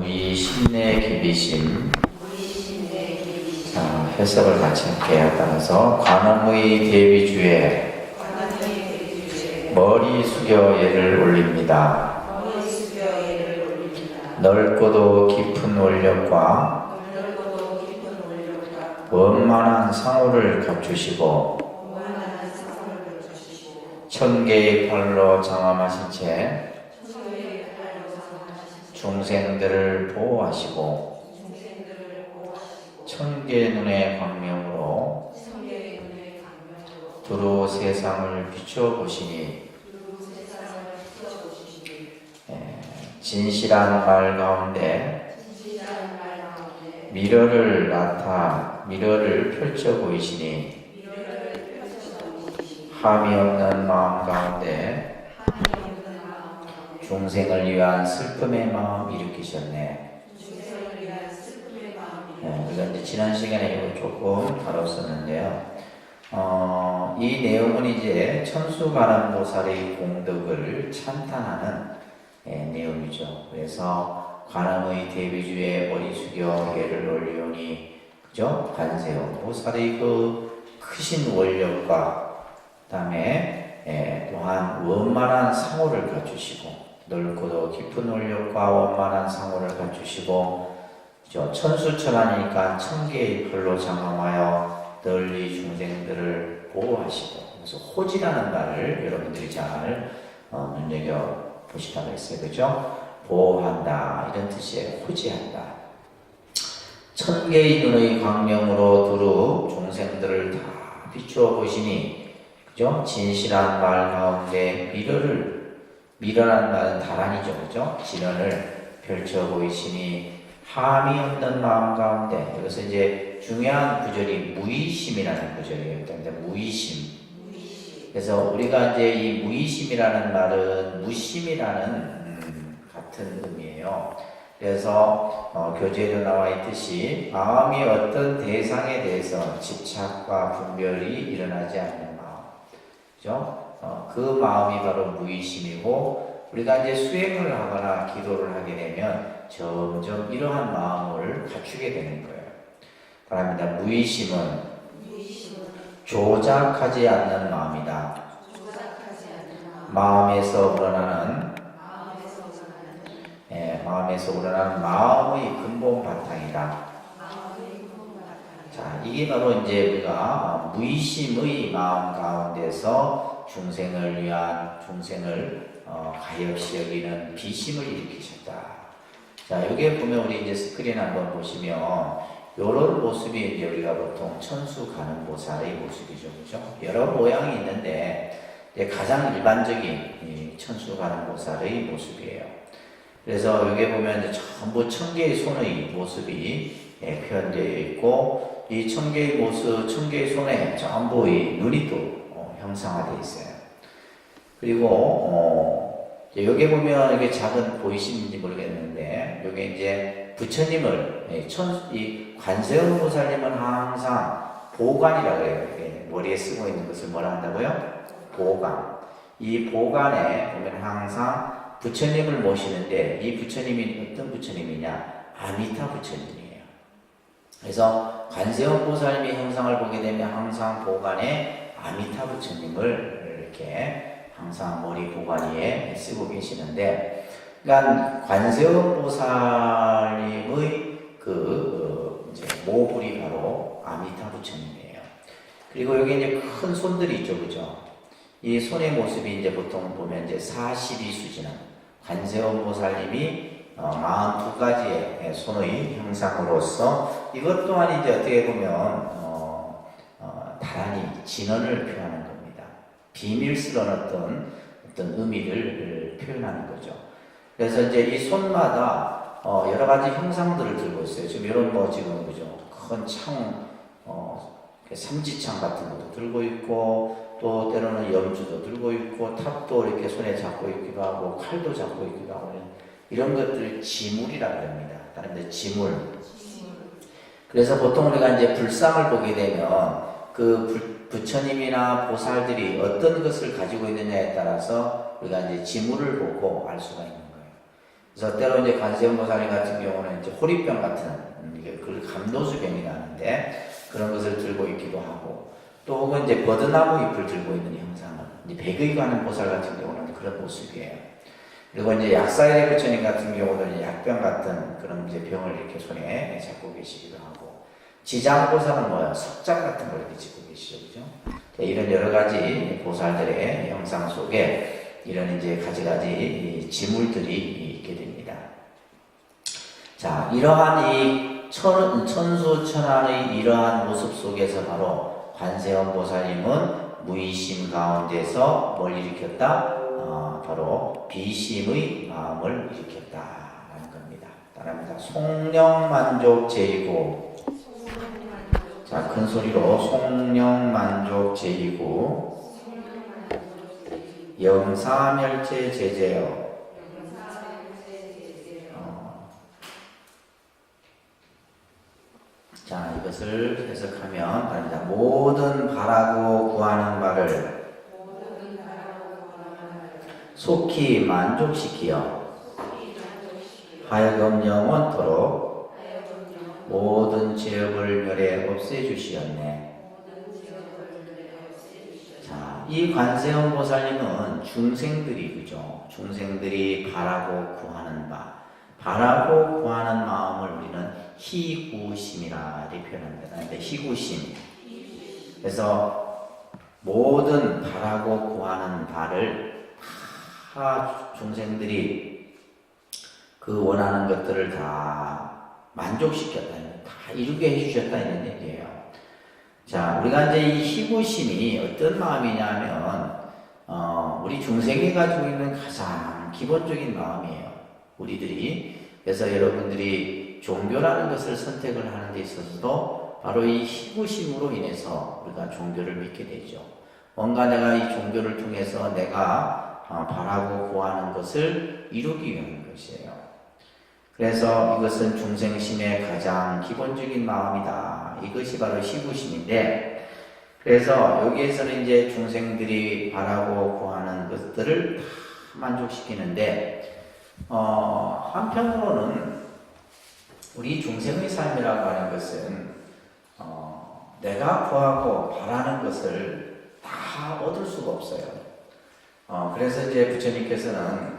무의 심내 기비심. 자, 해석을 같이 할게요. 따라서 관음의 대비주에 머리 숙여 예를 올립니다. 넓고도 깊은 원력과 원만한 상호를 갖추시고 천개의 팔로 장엄하신 채 중생들을 보호하시고 천개의 눈의 광명으로 두루 세상을 비추어 보시니 진실한 말 가운데 미러를 펼쳐 보이시니 함이 없는 마음 가운데 중생을 위한 슬픔의 마음 일으키셨네. 우리가 이제 지난 시간에 이거 조금 다뤘었는데요. 이 내용은 이제 천수관음보살의 공덕을 찬탄하는 내용이죠. 그래서 관음의 대비주에 머리 숙여 예를 올리오니, 그죠? 관세음 보살의 그 크신 원력과 그다음에 또한 원만한 상호를 갖추시고, 넓고도 깊은 원력과 원만한 상호를 갖추시고, 그죠? 천수천하니까 천개의 팔로 장엄하여 널리 중생들을 보호하시고, 그래서 호지라는 말을 여러분들이 잘 눈여겨 보시라고 했어요. 그죠? 보호한다 이런 뜻이에요. 호지한다. 천개의 눈의 광명으로 두루 중생들을 다 비추어 보시니, 그죠? 진실한 말 가운데 미련한 말은 다란이죠. 그죠? 진언을 펼쳐 보이시니 함이 없는 마음 가운데, 여기서 이제 중요한 구절이 무의심이라는 구절이에요. 그러니까 무의심. 그래서 우리가 이제 이 무의심이라는 말은 무심이라는 같은 의미예요. 그래서 교재에도 나와 있듯이 마음이 어떤 대상에 대해서 집착과 분별이 일어나지 않는 마음, 그죠? 그 마음이 바로 무의심이고, 우리가 이제 수행을 하거나 기도를 하게 되면 점점 이러한 마음을 갖추게 되는 거예요. 바랍니다. 무의심은 조작하지 않는 마음이다. 마음에서 우러나는 마음의 근본 바탕이다. 자, 이게 바로 이제 우리가 무의심의 마음 가운데서 중생을 가엾이 여기는 비심을 일으키셨다. 자, 여기에 보면 우리 이제 스크린 한번 보시면 이런 모습이 이제 우리가 보통 천수관음보살의 모습이죠. 그죠? 여러 모양이 있는데 가장 일반적인 천수관음보살의 모습이에요. 그래서 여기에 보면 이제 전부 천개의 손의 모습이 표현되어 있고, 이 천개의 손에 전부 이 눈이 또 형상화되어 있어요. 그리고 여기 보면 이게 작은 보이시는지 모르겠는데, 여기 이제 부처님을 이 관세음 보살님은 항상 보관이라고 해요. 머리에 쓰고 있는 것을 뭐라 한다고요? 보관. 이 보관에 보면 항상 부처님을 모시는데, 이 부처님이 어떤 부처님이냐? 아미타 부처님이에요. 그래서 관세음 보살님의 형상을 보게 되면 항상 보관에 아미타 부처님을 이렇게 항상 머리 보관위에 쓰고 계시는데, 그러니까 관세음 보살님의 이제 모불이 바로 아미타 부처님이에요. 그리고 여기 이제 큰 손들이 있죠, 그죠? 이 손의 모습이 이제 보통 보면 이제 42수지는 관세음 보살님이 42가지의 손의 형상으로서, 이것 또한 이제 어떻게 보면 다란히 진언을 표현하는 겁니다. 비밀스러운 어떤 의미를 표현하는 거죠. 그래서 이제 이 손마다 여러 가지 형상들을 들고 있어요. 지금 이런 지금 그죠? 큰 창, 삼지창 같은 것도 들고 있고, 또 때로는 염주도 들고 있고, 탑도 이렇게 손에 잡고 있기도 하고, 칼도 잡고 있기도 하고, 이런 것들을 지물이라고 합니다. 다른 데 지물. 그래서 보통 우리가 이제 불상을 보게 되면 그 부처님이나 보살들이 어떤 것을 가지고 있느냐에 따라서 우리가 이제 지물을 보고 알 수가 있는 거예요. 그래서 때로 이제 관세음보살님 같은 경우는 이제 호리병 같은 이게 그 감도수병이라는데 그런 것을 들고 있기도 하고 또 혹은 이제 버드나무 잎을 들고 있는 형상을 이제 백의관음 보살 같은 경우는 그런 모습이에요. 그리고 이제 약사일의 부처님 같은 경우는 이제 약병 같은 그런 이제 병을 이렇게 손에 잡고 계시기도 하고 지장보살은 뭐야? 석장 같은 걸 이렇게 짚고 계시죠, 그죠? 이런 여러 가지 보살들의 형상 속에 이런 이제 가지가지 지물들이 있게 됩니다. 자, 이러한 이 천수천안의 이러한 모습 속에서 바로 관세음 보살님은 무의심 가운데서 뭘 일으켰다? 바로 비심의 마음을 일으켰다라는 겁니다. 따라합니다. 송령만족 제이고, 자, 큰 소리로 송령만족 제이고, 영사멸제 제제요. 자, 이것을 해석하면 따릅니다. 모든 바라고 구하는 바를 속히 만족시키어 하여금 영원토록 모든 죄업을 멸해 없애주시었네. 자, 이 관세음 보살님은 중생들이, 그죠? 중생들이 바라고 구하는 바라고 구하는 마음을 우리는 희구심이라 이렇게 표현합니다. 근데 희구심. 그래서 모든 바라고 구하는 바를 다 중생들이 그 원하는 것들을 다 만족시켰다, 다 이루게 해주셨다는 얘기예요. 자, 우리가 이제 이 희구심이 어떤 마음이냐면, 우리 중생이 가지고 있는 가장 기본적인 마음이에요. 우리들이. 그래서 여러분들이 종교라는 것을 선택을 하는 데 있어서도 바로 이 희구심으로 인해서 우리가 종교를 믿게 되죠. 뭔가 내가 이 종교를 통해서 내가 바라고 구하는 것을 이루기 위한 것이에요. 그래서 이것은 중생심의 가장 기본적인 마음이다. 이것이 바로 희구심인데, 그래서 여기에서는 이제 중생들이 바라고 구하는 것들을 다 만족시키는데, 한편으로는 우리 중생의 삶이라고 하는 것은 내가 구하고 바라는 것을 다 얻을 수가 없어요. 그래서 이제 부처님께서는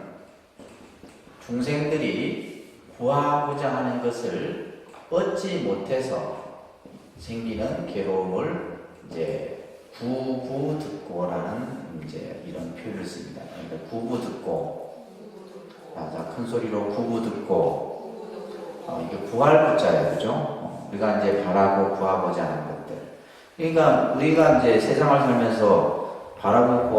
중생들이 구하고자 하는 것을 얻지 못해서 생기는 괴로움을 이제 구부듣고라는 이제 이런 표현을 씁니다. 그러니까 구부듣고, 자, 큰 소리로 구부듣고, 이게 구할 구자예요, 그죠? 우리가 이제 바라고 구하고자 하는 것들. 그러니까 우리가 이제 세상을 살면서 바라고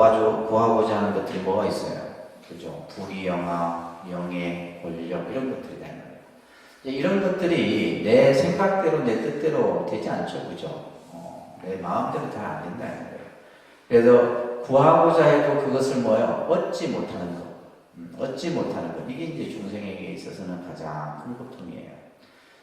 구하고자 하는 것들이 뭐가 있어요? 그죠? 부귀, 영화, 명예, 권력, 이런 것들이다. 이런 것들이 내 생각대로, 내 뜻대로 되지 않죠. 그죠? 내 마음대로 잘 안 된다. 그래서 구하고자 해도 그것을 뭐예요? 얻지 못하는 것. 얻지 못하는 것. 이게 이제 중생에게 있어서는 가장 큰 고통이에요.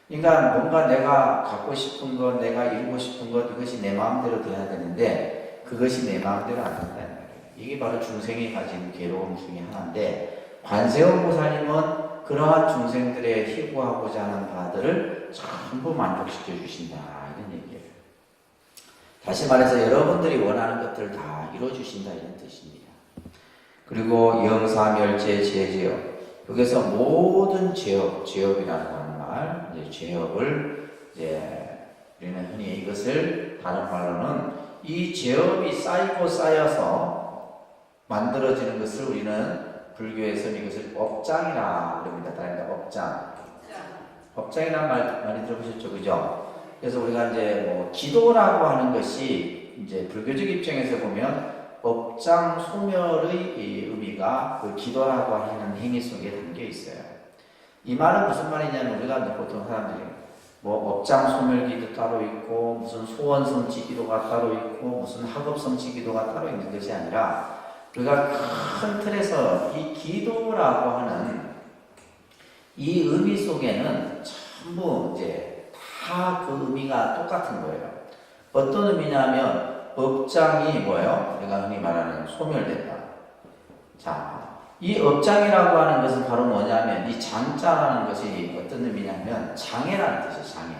그러니까 뭔가 내가 갖고 싶은 것, 내가 이루고 싶은 것, 이것이 내 마음대로 돼야 되는데 그것이 내 마음대로 안 된다는 거예요. 이게 바로 중생이 가진 괴로움 중에 하나인데, 관세음 보살님은 그러한 중생들의 희구하고자 하는 바들을 전부 만족시켜 주신다, 이런 얘기예요. 다시 말해서 여러분들이 원하는 것들을 다 이루어 주신다, 이런 뜻입니다. 그리고 영사멸제 제제업, 여기서 모든 제업이라고 하는 말, 이제 제업을 이제 우리는 흔히 이것을 다른 말로는 이 제업이 쌓이고 쌓여서 만들어지는 것을 우리는 불교에서는 이것을 업장이라 그럽니다. 다른 업장. 업장이라는 말 많이 들어보셨죠, 그죠? 그래서 우리가 이제 뭐 기도라고 하는 것이 이제 불교적 입장에서 보면 업장 소멸의 이 의미가 그 기도라고 하는 행위 속에 담겨 있어요. 이 말은 무슨 말이냐면, 우리가 보통 사람들이 뭐 업장 소멸 기도 따로 있고 무슨 소원 성취 기도가 따로 있고 무슨 학업 성취 기도가 따로 있는 것이 아니라, 우리가 큰 틀에서 이 기도라고 하는 이 의미 속에는 전부 이제 다 그 의미가 똑같은 거예요. 어떤 의미냐면, 업장이 뭐예요? 우리가 흔히 말하는 소멸된다. 자, 이 업장이라고 하는 것은 바로 뭐냐면 이 장자라는 것이 어떤 의미냐면 장애라는 뜻이에요. 장애.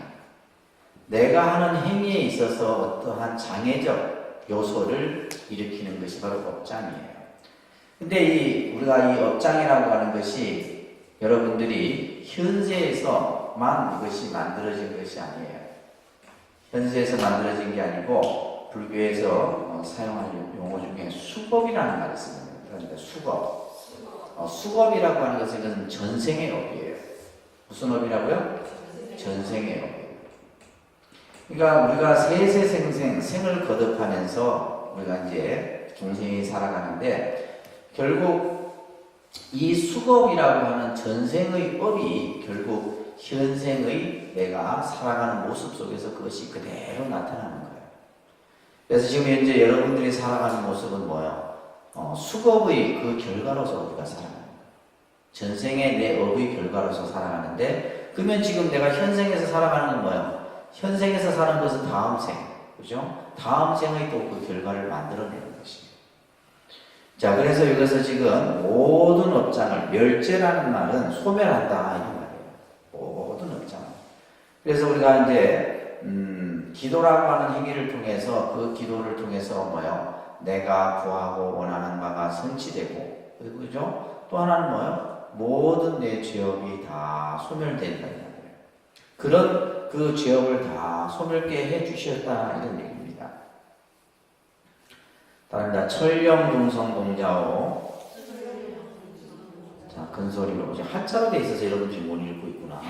내가 하는 행위에 있어서 어떠한 장애적 요소를 일으키는 것이 바로 업장이에요. 근데 우리가 이 업장이라고 하는 것이 여러분들이 현세에서만 이것이 만들어진 것이 아니에요. 현세에서 만들어진 게 아니고 불교에서 사용하는 용어 중에 수겁이라는 말이 있습니다. 그러니까 수겁. 수겁이라고 하는 것은 전생의 업이에요. 무슨 업이라고요? 전생의 업. 그러니까 우리가 세세생생 생을 거듭하면서 우리가 이제 중생이 살아가는데 결국 이 수겁이라고 하는 전생의 업이 결국 현생의 내가 살아가는 모습 속에서 그것이 그대로 나타나는 거예요. 그래서 지금 현재 여러분들이 살아가는 모습은 뭐예요? 수겁의 그 결과로서 우리가 살아가는 거예요. 전생의 내 업의 결과로서 살아가는데 그러면 지금 내가 현생에서 살아가는 건 뭐예요? 현생에서 사는 것은 다음 생, 그죠? 다음 생의 또 그 결과를 만들어내는 것입니다. 자, 그래서 여기서 지금 모든 업장을, 멸제라는 말은 소멸한다, 이런 말이에요. 모든 업장. 그래서 우리가 이제, 기도라고 하는 행위를 통해서, 그 기도를 통해서 뭐요? 내가 구하고 원하는 바가 성취되고, 그죠? 또 하나는 뭐요? 모든 내 죄업이 다 소멸된다. 그런 그 죄업을 다 소멸케 해주셨다, 이런 얘기입니다. 다릅니다. 철령동성동자오. 자, 큰 소리로 보죠. 한자로 돼 있어서 여러분들이 못 읽고 있구나.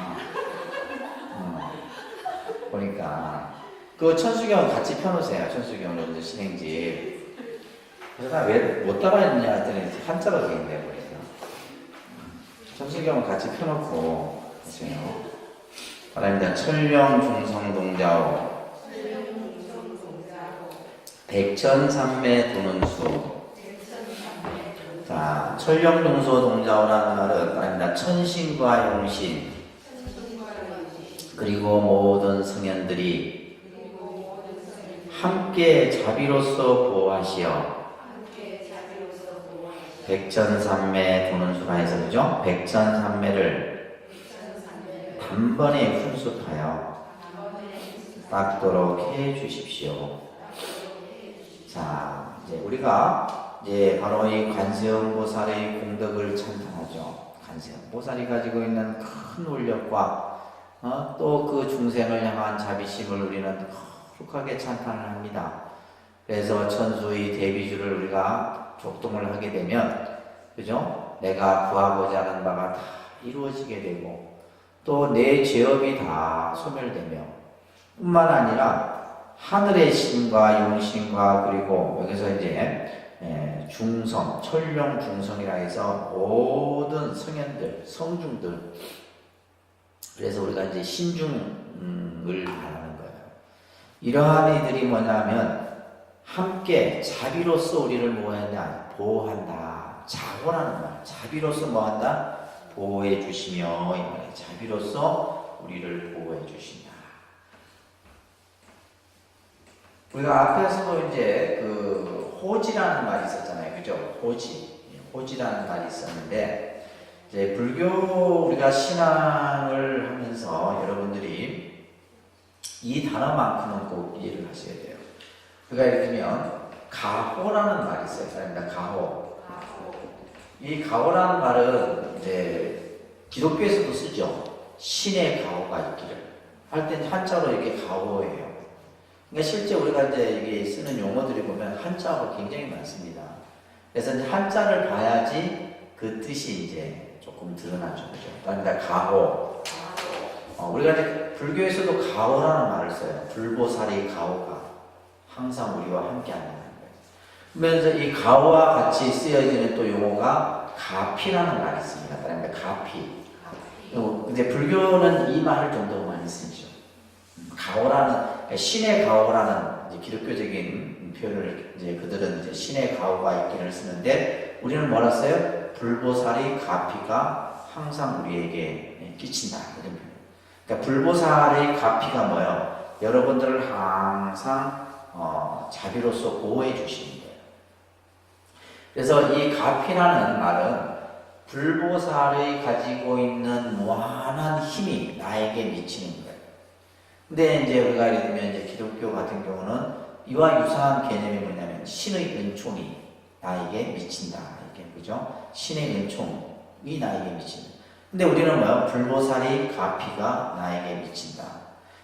보니까. 그 천수경 같이 펴놓으세요. 천수경 여러분들 신행집. 그래서 나 왜 못 따라했냐 했더니 한자로 돼 있네, 보니까. 천수경은 같이 펴놓고 하세요. 바랍니다. 철령중성동자오. 백천삼매 도는수. 자, 철령동소동자오라는 말은 바랍니다. 천신과 용신 그리고 모든 성현들이 함께 자비로서 보호하시어 백천삼매 도는수라 해서 그죠? 백천삼매를 단번에 훈습하여 닦도록 해 주십시오. 자, 이제 우리가 이제 바로 이 관세음보살의 공덕을 찬탄하죠. 관세음보살이 가지고 있는 큰 울력과 또 그 중생을 향한 자비심을 우리는 거룩하게 찬탄을 합니다. 그래서 천수의 대비주를 우리가 족동을 하게 되면, 그죠? 내가 구하고자 하는 바가 다 이루어지게 되고, 또 내 죄업이 다 소멸되며, 뿐만 아니라 하늘의 신과 용신과 그리고 여기서 이제 중성, 철령 중성이라 해서 모든 성현들, 성중들, 그래서 우리가 이제 신중을 말하는 거예요. 이러한 이들이 뭐냐면 함께 자비로서 우리를 뭐한다? 보호한다. 자고라는 말. 자비로서 뭐한다? 보호해 주시며, 이 말이에요. 자비로서 우리를 보호해 주신다. 우리가 앞에서도 이제 그 호지라는 말이 있었잖아요. 그죠? 호지라는 말이 있었는데, 이제 불교 우리가 신앙을 하면서 여러분들이 이 단어만큼은 꼭 이해를 하셔야 돼요. 그러니까 예를 들면, 가호라는 말이 있어요. 사람입니다. 가호. 이 가호라는 말은 이제 기독교에서도 쓰죠. 신의 가호가 있기를. 할 땐 한자로 이렇게 가호예요. 그러니까 실제 우리가 이제 이게 쓰는 용어들이 보면 한자가 굉장히 많습니다. 그래서 이제 한자를 봐야지 그 뜻이 이제 조금 드러나죠. 그죠? 그러니까 가호. 우리가 이제 불교에서도 가호라는 말을 써요. 불보살이 가호가 항상 우리와 함께 한다는 거예요. 그러면서 이 가호와 같이 쓰여지는 또 용어가 가피라는 말이 있습니다. 그러니까 가피. 근데 불교는 이 말을 좀 더 많이 쓰죠. 가호라는, 신의 가호라는 이제 기독교적인 표현을 이제 그들은 이제 신의 가호가 있기를 쓰는데 우리는 뭐라 써요? 불보살의 가피가 항상 우리에게 끼친다. 이런 표현. 그러니까 불보살의 가피가 뭐예요? 여러분들을 항상 자비로서 보호해 주시는 거예요. 그래서 이 가피라는 말은 불보살이 가지고 있는 무한한 힘이 나에게 미치는 거예요. 근데 이제 우리가 예를 들면 이제 기독교 같은 경우는 이와 유사한 개념이 뭐냐면 신의 은총이 나에게 미친다. 이게 그죠? 신의 은총이 나에게 미친다. 근데 우리는 뭐야? 불보살이 가피가 나에게 미친다.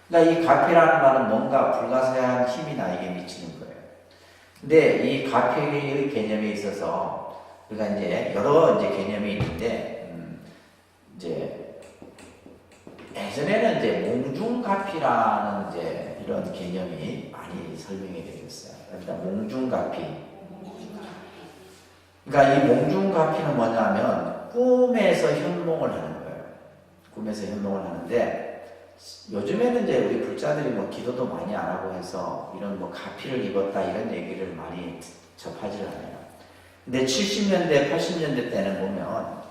그러니까 이 가피라는 말은 뭔가 불가사의한 힘이 나에게 미치는 거예요. 근데 이 가피의 개념에 있어서 우리가 이제 여러 이제 개념이 있는데 이제 예전에는 이제 몽중가피라는 이제 이런 개념이 많이 설명이 되었어요. 그러니까 몽중가피. 그러니까 이 몽중가피는 뭐냐면 꿈에서 현몽을 하는 거예요. 꿈에서 현몽을 하는데 요즘에는 이제 우리 불자들이 뭐 기도도 많이 안 하고 해서 이런 뭐 가피를 입었다 이런 얘기를 많이 접하지 않아요. 근데 70년대, 80년대 때는 보면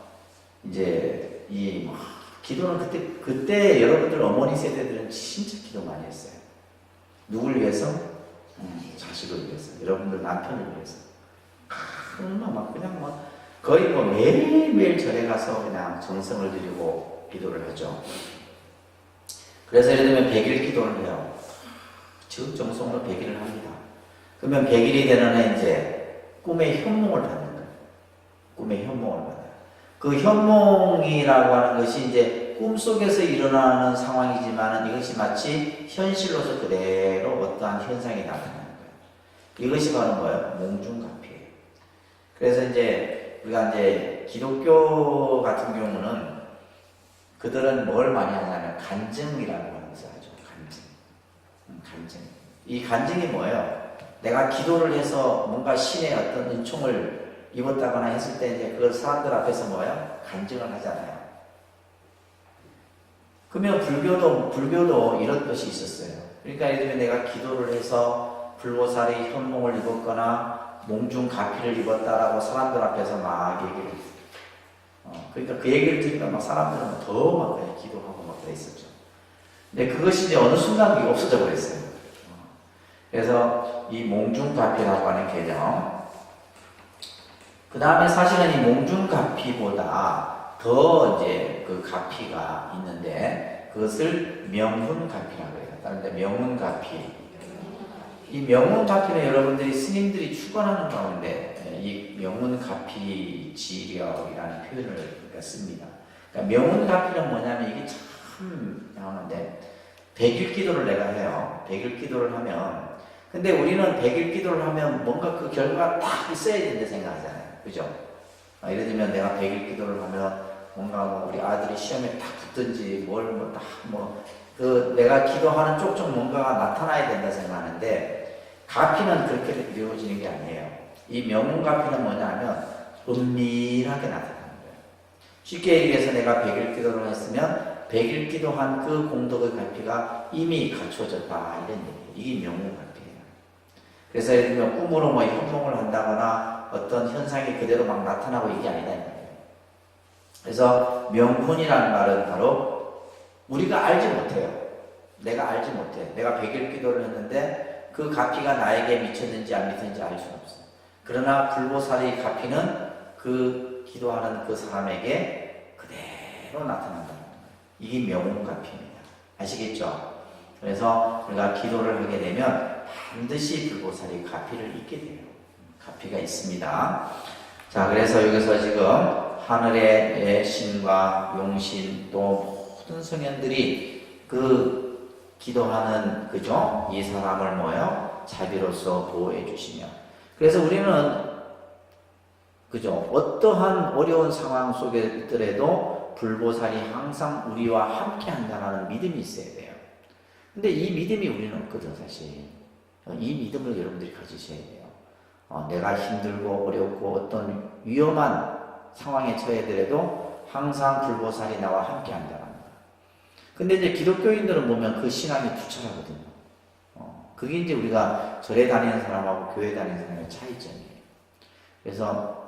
이제 이 기도는 그때 여러분들 어머니 세대들은 진짜 기도 많이 했어요. 누굴 위해서? 자식을 위해서. 여러분들 남편을 위해서. 막 그냥 뭐 거의 뭐 매일매일 절에 가서 그냥 정성을 들이고 기도를 하죠. 그래서 예를 들면 100일 기도를 해요. 즉 정성으로 100일을 합니다. 그러면 100일이 되는 해 이제 꿈의 현몽을 받는 거예요. 꿈의 현몽을 받아요. 그 현몽이라고 하는 것이 이제 꿈속에서 일어나는 상황이지만 이것이 마치 현실로서 그대로 어떠한 현상이 나타나는 거예요. 이것이 바로 뭐예요? 몽중가피예요. 그래서 이제 우리가 이제 기독교 같은 경우는 그들은 뭘 많이 하냐면 간증이라고 하는 것을 하죠. 간증. 이 간증이 뭐예요? 내가 기도를 해서 뭔가 신의 어떤 은총을 입었다거나 했을 때 이제 그걸 사람들 앞에서 뭐예요? 간증을 하잖아요. 그러면 불교도 이런 것이 있었어요. 그러니까 예를 들면 내가 기도를 해서 불보살이 현몽을 입었거나 몽중가피를 입었다라고 사람들 앞에서 막 얘기를 했어요. 그러니까 그 얘기를 들으니까 막 사람들은 더 막 기도하고 막 그랬었죠. 근데 그것이 이제 어느 순간 없어져 버렸어요. 그래서 이 몽중가피라고 하는 개념. 그 다음에 사실은 이 몽중가피보다 더 이제 그 가피가 있는데 그것을 명훈가피라고 해요. 다른 데 명훈가피. 이 명훈가피는 여러분들이 스님들이 축원하는 가운데 이 명훈가피 지력이라는 표현을 씁니다. 그러니까 명훈가피는 뭐냐면 이게 참 나오는데 100일 기도를 내가 해요. 100일 기도를 하면 근데 우리는 100일 기도를 하면 뭔가 그 결과가 딱 있어야 된다 생각하잖아요. 그죠? 예를 들면 내가 100일 기도를 하면 뭔가 뭐 우리 아들이 시험에 딱 붙든지 그 내가 기도하는 쪽쪽 뭔가가 나타나야 된다 생각하는데 가피는 그렇게 이루어지는 게 아니에요. 이 명문가피는 뭐냐면 은밀하게 나타나는 거예요. 쉽게 얘기해서 내가 100일 기도를 했으면 100일 기도한 그 공덕의 가피가 이미 갖춰졌다 이런 얘기예요. 이게 명문가피예요. 그래서 예를 들면 꿈으로 뭐 현몽을 한다거나 어떤 현상이 그대로 막 나타나고 이게 아니다 이 말이에요. 그래서 명훈이라는 말은 바로 우리가 알지 못해요. 내가 알지 못해. 내가 100일 기도를 했는데 그 가피가 나에게 미쳤는지 안 미쳤는지 알 수는 없어요. 그러나 불보살의 가피는 그 기도하는 그 사람에게 그대로 나타난다는 거예요. 이게 명훈가피입니다. 아시겠죠? 그래서 우리가 기도를 하게 되면 반드시 불보살의 가피를 잊게 돼요. 가피가 있습니다. 자, 그래서 여기서 지금 하늘의 신과 용신 또 모든 성현들이 그 기도하는 그죠? 이 사람을 뭐요? 자비로서 보호해 주시며. 그래서 우리는 그죠? 어떠한 어려운 상황 속에 있더라도 불보살이 항상 우리와 함께 한다는 믿음이 있어야 돼요. 근데 이 믿음이 우리는 없거든 사실. 이 믿음을 여러분들이 가지셔야 돼요. 내가 힘들고 어렵고 어떤 위험한 상황에 처해더라도 항상 불보살이 나와 함께 한다는 거예요. 근데 이제 기독교인들은 보면 그 신앙이 투철하거든요. 그게 이제 우리가 절에 다니는 사람하고 교회 다니는 사람의 차이점이에요. 그래서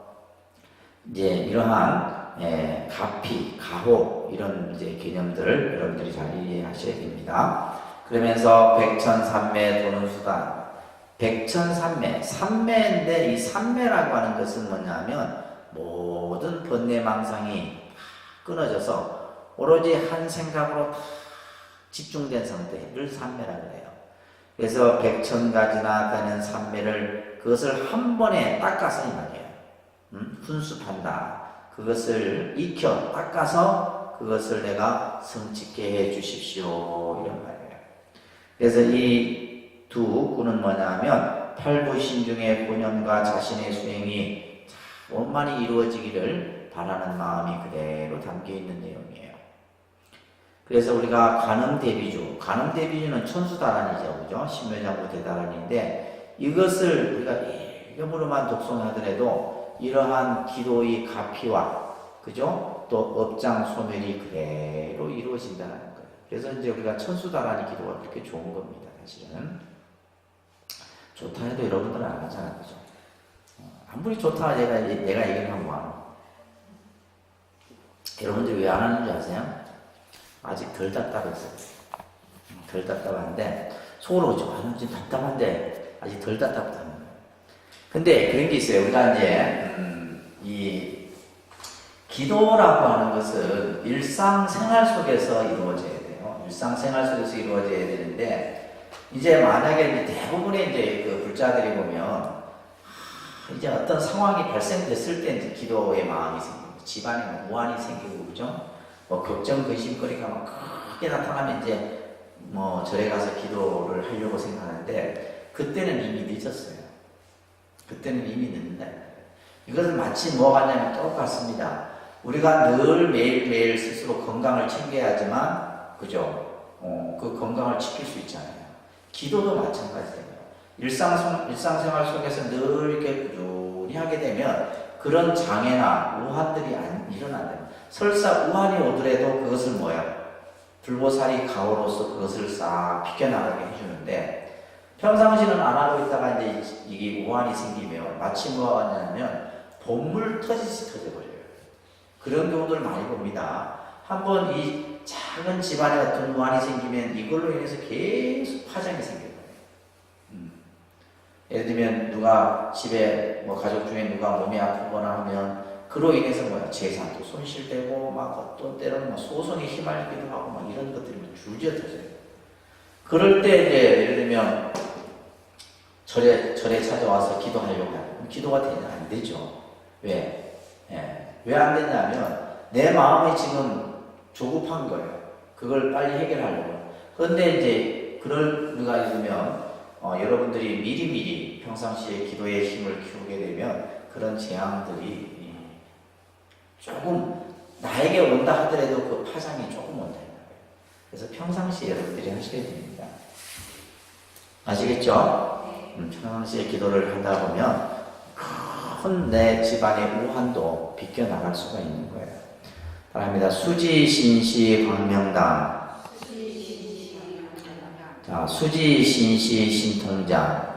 이제 이러한 가피, 가호 이런 이제 개념들을 여러분들이 잘 이해하셔야 됩니다. 그러면서 백천삼매 도는 수단. 백천삼매, 삼매인데 이 삼매라고 하는 것은 뭐냐면 모든 번뇌망상이 끊어져서 오로지 한 생각으로 다 집중된 상태를 삼매라고 해요. 그래서 백천가지나 되는 삼매를 그것을 한 번에 닦아서 이 말이에요. 훈습한다. 그것을 익혀 닦아서 그것을 내가 성취케 해 주십시오. 이런 말이에요. 그래서 이 두 구는 뭐냐면 팔부신중의 본연과 자신의 수행이 원만히 이루어지기를 바라는 마음이 그대로 담겨 있는 내용이에요. 그래서 우리가 간음대비주, 간음대비주는 천수다란이죠, 그죠? 신묘장구 대다란인데 이것을 우리가 이름으로만 독송하더라도 이러한 기도의 가피와 그죠? 또 업장 소멸이 그대로 이루어진다는 거예요. 그래서 이제 우리가 천수다란이 기도가 그렇게 좋은 겁니다, 사실은. 좋다 해도 여러분들은 안 하잖아요, 그죠? 아무리 좋다 내가 얘기를 하면 뭐하노? 여러분들이 왜 안 하는 줄 아세요? 아직 덜 답답했어요. 덜 답답한데 속으로 좀 답답한데 아직 덜 답답하는 거예요. 근데 그런 게 있어요. 우리가 이제 이 기도라고 하는 것은 일상생활 속에서 이루어져야 돼요. 일상생활 속에서 이루어져야 되는데 이제 만약에 대부분의 이제 그 불자들이 보면 이제 어떤 상황이 발생됐을 때 이제 기도의 마음이 생기고 집안에 우환이 생기고 그죠? 뭐 걱정 근심거리가 막 크게 나타나면 이제 뭐 절에 가서 기도를 하려고 생각하는데 그때는 이미 늦었어요. 그때는 이미 늦는다. 이것은 마치 뭐가 같냐면 똑같습니다. 우리가 늘 매일매일 스스로 건강을 챙겨야 하지만 그죠? 그 건강을 지킬 수 있잖아요. 기도도 마찬가지예요. 일상생활 속에서 늘 이렇게 꾸준히 하게 되면 그런 장애나 우환들이 안 일어난다. 설사 우환이 오더라도 그것을 뭐야? 불보살이 가오로서 그것을 싹 비껴나가게 해주는데 평상시는 안 하고 있다가 이제 이게 우환이 생기면 마치 뭐가 같냐면 본물 터지듯이 터져버려요. 그런 경우들 많이 봅니다. 한번 이 작은 집안에 어떤 우환이 생기면 이걸로 인해서 계속 파장이 생겨요. 예를 들면 누가 집에 뭐 가족 중에 누가 몸이 아프거나 하면 그로 인해서 뭐야 재산도 손실되고 막 어떤 때로는 뭐 소송에 휘말리기도 하고 막 이런 것들이 줄지어 터져요. 그럴 때 이제 예를 들면 절에 찾아와서 기도하려고 해요. 기도가 되냐? 안 되죠. 왜? 왜 안 되냐면 내 마음이 지금 조급한 거예요. 그걸 빨리 해결하려고. 그런데 이제 그럴 누가 있으면 여러분들이 미리미리 평상시에 기도의 힘을 키우게 되면 그런 재앙들이 조금 나에게 온다 하더라도 그 파장이 조금 온다. 그래서 평상시에 여러분들이 하셔야 됩니다. 아시겠죠? 평상시에 기도를 하다 보면 큰 내 집안의 우환도 비껴나갈 수가 있는 거예요. 바랍니다. 수지신시 광명당. 자, 수지신시 신통장.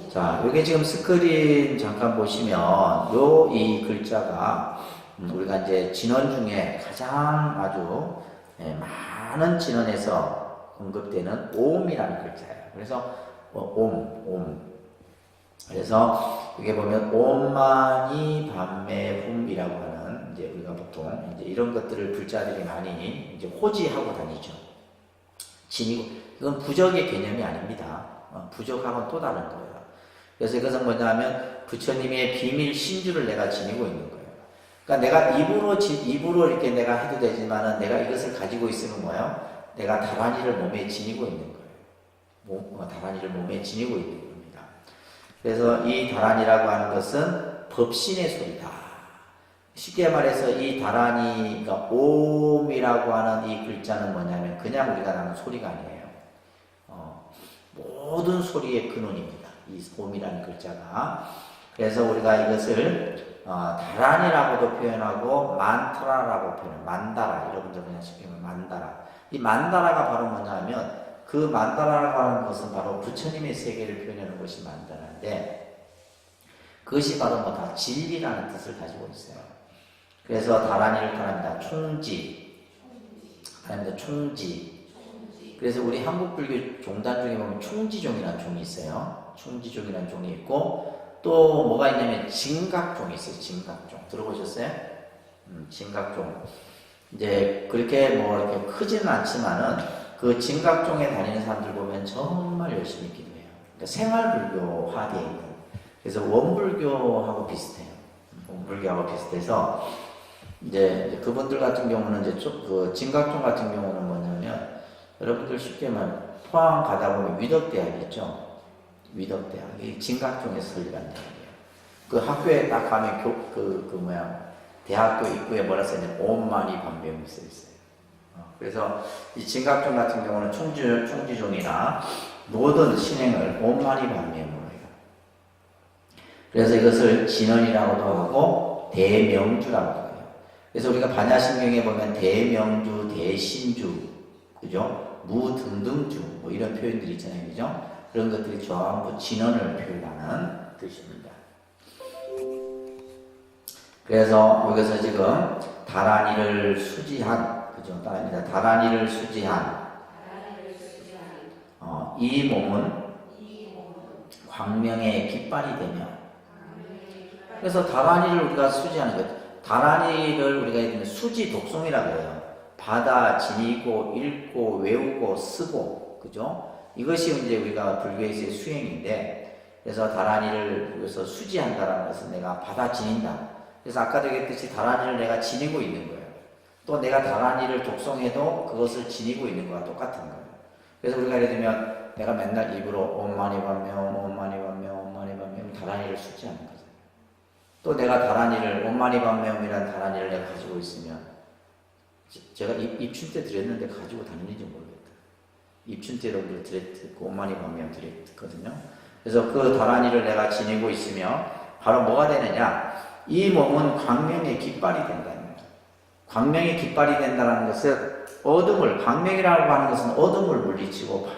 자, 여기 지금 스크린 잠깐 보시면 요 이 글자가 우리가 이제 진원 중에 가장 아주 많은 진원에서 언급되는 옴이라는 글자예요. 그래서 옴. 그래서 여기 보면 옴마니 밤매훔이라고 하는 이제 우리가 보통 이제 이런 것들을 불자들이 많이 이제 호지하고 다니죠. 지니고 이건 부적의 개념이 아닙니다. 부적하고는 또 다른 거예요. 그래서 이것은 뭐냐면 부처님의 비밀 신주를 내가 지니고 있는 거예요. 그러니까 내가 입으로 이렇게 내가 해도 되지만은 내가 이것을 가지고 있으면 뭐예요? 내가 다란이를 몸에 지니고 있는 거예요. 다란이를 몸에 지니고 있는 겁니다. 그래서 이 다란이라고 하는 것은 법신의 소리다. 쉽게 말해서 이 다란이가 옴이라고 하는 이 글자는 뭐냐면 그냥 우리가 나는 소리가 아니에요. 모든 소리의 근원입니다. 이 옴이라는 글자가. 그래서 우리가 이것을 다란이라고도 표현하고 만트라라고 표현해요. 만다라. 여러분들 그냥 쉽게 말하면 만다라. 이 만다라가 바로 뭐냐면 그 만다라라고 하는 것은 바로 부처님의 세계를 표현하는 것이 만다라인데 그것이 바로 뭐다 진리라는 뜻을 가지고 있어요. 그래서 다란이를 말합니다. 총지. 그래서 우리 한국불교 종단 중에 보면 총지종이라는 종이 있어요. 총지종이라는 종이 있고 또 뭐가 있냐면 진각종이 있어요. 진각종 들어보셨어요? 진각종. 이제 그렇게 뭐 이렇게 크지는 않지만은 그 진각종에 다니는 사람들 보면 정말 열심히 기도해요. 그러니까 생활불교화되어 있는. 그래서 원불교하고 비슷해요. 원불교하고 비슷해서 이제 그분들 같은 경우는 이제 그 진각종 같은 경우는 뭐냐면 여러분들 쉽게 말하면 포항 가다 보면 위덕대학 있죠. 위덕대학 이 진각종에서 설립한 대학이에요. 그 학교에 딱 가면 대학교 입구에 뭐라 써있냐 옴마니 반배음이 써 있어요. 그래서 이 진각종 같은 경우는 충지종이나 모든 신행을 옴마니 반배음으로 해요. 그래서 이것을 진언이라고도 하고 대명주라고도 해요. 그래서 우리가 반야신경에 보면 대명주, 대신주, 그죠? 무등등주 뭐 이런 표현들이 있잖아요, 그죠? 그런 것들이 전부 진언을 표현하는 뜻입니다. 그래서 여기서 지금 다란이를 수지한, 그죠? 다란이를 수지한 이 몸은 광명의 깃발이 되며, 그래서 다란이를 우리가 수지하는 거죠. 다란이를 우리가 이제 수지 독송이라고 해요. 받아, 지니고, 읽고, 외우고, 쓰고, 그죠? 이것이 이제 우리가 불교에서의 수행인데, 그래서 다란이를 여기서 수지한다라는 것은 내가 받아 지닌다. 그래서 아까도 얘기했듯이 다란이를 내가 지니고 있는 거예요. 또 내가 다란이를 독송해도 그것을 지니고 있는 거와 똑같은 거예요. 그래서 우리가 예를 들면 내가 맨날 입으로 옴마니 반면, 옴마니 반면, 옴마니 반면 다란이를 수지하는 거죠. 또 내가 다란이를 옴마니 반면이라는 다란이를 내가 가지고 있으면 제가 입춘 때 드렸는데 가지고 다니는지 모르겠다. 입춘 때 여러분들 드렸고 옴마니 반면 드렸거든요. 그래서 그 다란이를 내가 지니고 있으며 바로 뭐가 되느냐? 이 몸은 광명의 깃발이 된다는 거예요. 광명의 깃발이 된다는 것은 광명이라고 하는 것은 어둠을 물리치고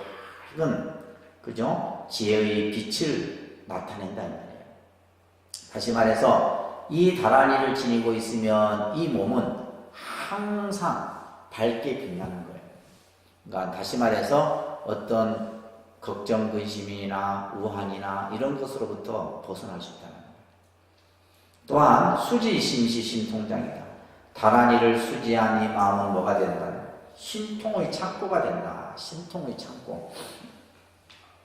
밝은, 그죠? 지혜의 빛을 나타낸다는 거예요. 다시 말해서 이 다란이를 지니고 있으면 이 몸은 항상 밝게 빛나는 거예요. 그러니까 다시 말해서 어떤 걱정, 근심이나 우환이나 이런 것으로부터 벗어날 수 있다는 거예요. 또한 수지, 심시, 신통장이다. 다란이를 수지한 이 마음은 뭐가 된다? 신통의 창고가 된다. 신통의 창고.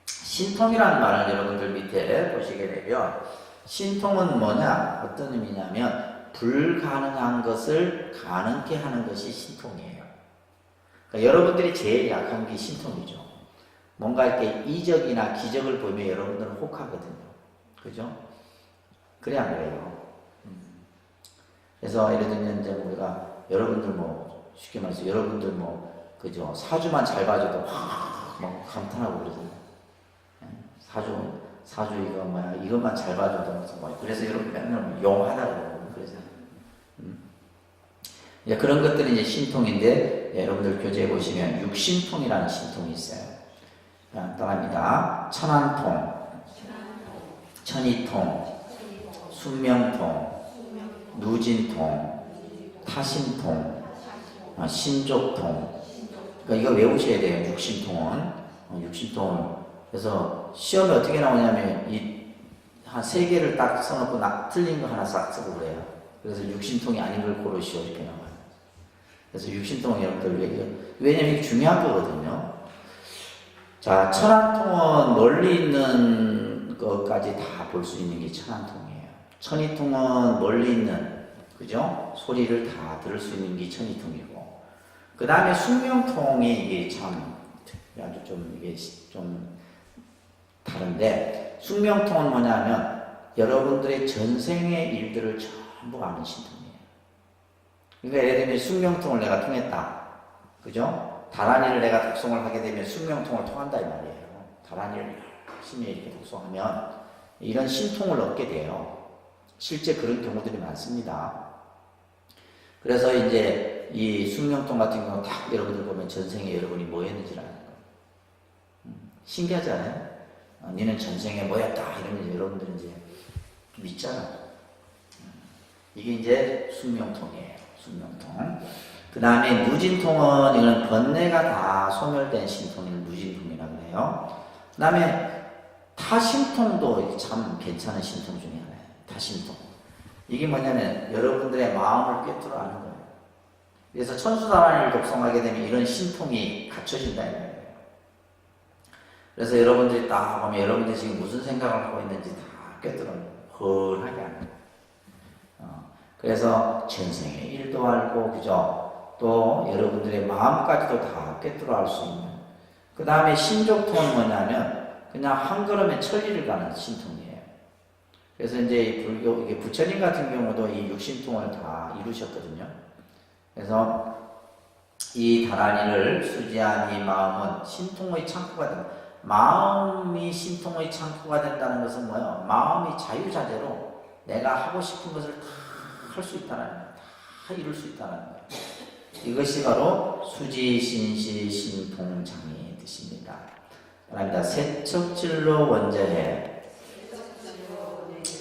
신통이라는 말을 여러분들 밑에 보시게 되면 신통은 뭐냐? 어떤 의미냐면 불가능한 것을 가능케 하는 것이 신통이에요. 그러니까 여러분들이 제일 약한 게 신통이죠. 뭔가 이렇게 이적이나 기적을 보면 여러분들은 혹하거든요. 그죠? 그래 안 그래요? 그래서 예를 들면 이제 우리가 여러분들 뭐 쉽게 말해서 여러분들 뭐 그죠? 사주만 잘 봐줘도 막 감탄하고 그러잖아요. 사주 이거 뭐야 이것만 잘 봐줘도 뭐 그래서 여러분 맨날 용하다고 그러고 그러잖아요. 이제 그런 것들이 이제 신통인데 여러분들 교재에 보시면 육신통이라는 신통이 있어요. 따라합니다. 천안통, 천이통, 순명통, 누진통, 타심통, 신족통. 그러니까 이거 외우셔야 돼요. 육신통은. 육신통은. 그래서 시험에 어떻게 나오냐면 한 3개를 딱 써놓고 틀린 거 하나 싹 쓰고 그래요. 그래서 육신통이 아닌 걸 고르시오 이렇게 나와요. 그래서 육신통 여러분들 왜냐면 이게 중요한 거거든요. 자, 천안통은 멀리 있는 것까지 다 볼 수 있는 게 천안통이에요. 천이통은 멀리 있는, 그죠? 소리를 다 들을 수 있는 게 천이통이고, 그 다음에 숙명통이 이게 참 아주 이게 좀 다른데, 숙명통은 뭐냐면 여러분들의 전생의 일들을 전부 아는 신통이에요. 그러니까 예를 들면 숙명통을 내가 통했다, 그죠? 다란이를 내가 독송을 하게 되면 숙명통을 통한다 이 말이에요. 다란이를 열심히 이렇게 독송하면 이런 신통을 얻게 돼요. 실제 그런 경우들이 많습니다. 그래서 이제 이 숙명통 같은 경우 딱 여러분들 보면 전생에 여러분이 뭐 했는지를 아는 거예요. 신기하잖아요. 니는 전생에 뭐였다 이러면 여러분들은 이제 믿잖아. 이게 이제 숙명통이에요. 숙명통. 그 다음에 누진통은 이건 번뇌가 다 소멸된 신통인 누진통이라고 해요. 그 다음에 타심통도 참 괜찮은 심통 중에 하나예요. 타심통. 이게 뭐냐면 여러분들의 마음을 꿰뚫어 아는 거예요. 그래서 천수다란이를 독송하게 되면 이런 심통이 갖춰진다는 거예요. 그래서 여러분들이 딱 보면 여러분들이 지금 무슨 생각을 하고 있는지 다 꿰뚫어 훤하게 아는 거예요. 그래서 전생의 일도 알고, 그죠? 또 여러분들의 마음까지도 다 꿰뚫어 알 수 있는. 그 다음에 신족통은 뭐냐면 그냥 한 걸음에 천리를 가는 신통이에요. 그래서 이제 이 불교, 이게 부처님 같은 경우도 이 육신통을 다 이루셨거든요. 그래서 이 다란이를 수지한 이 마음은 신통의 창구가 된다. 마음이 신통의 창구가 된다는 것은 뭐예요? 마음이 자유자재로 내가 하고 싶은 것을 다 할 수 있다는 거예요. 다 이룰 수 있다는 거예요. 이것이 바로 수지신시 신통장의 뜻입니다. 그럽니다. 세척질로 원자해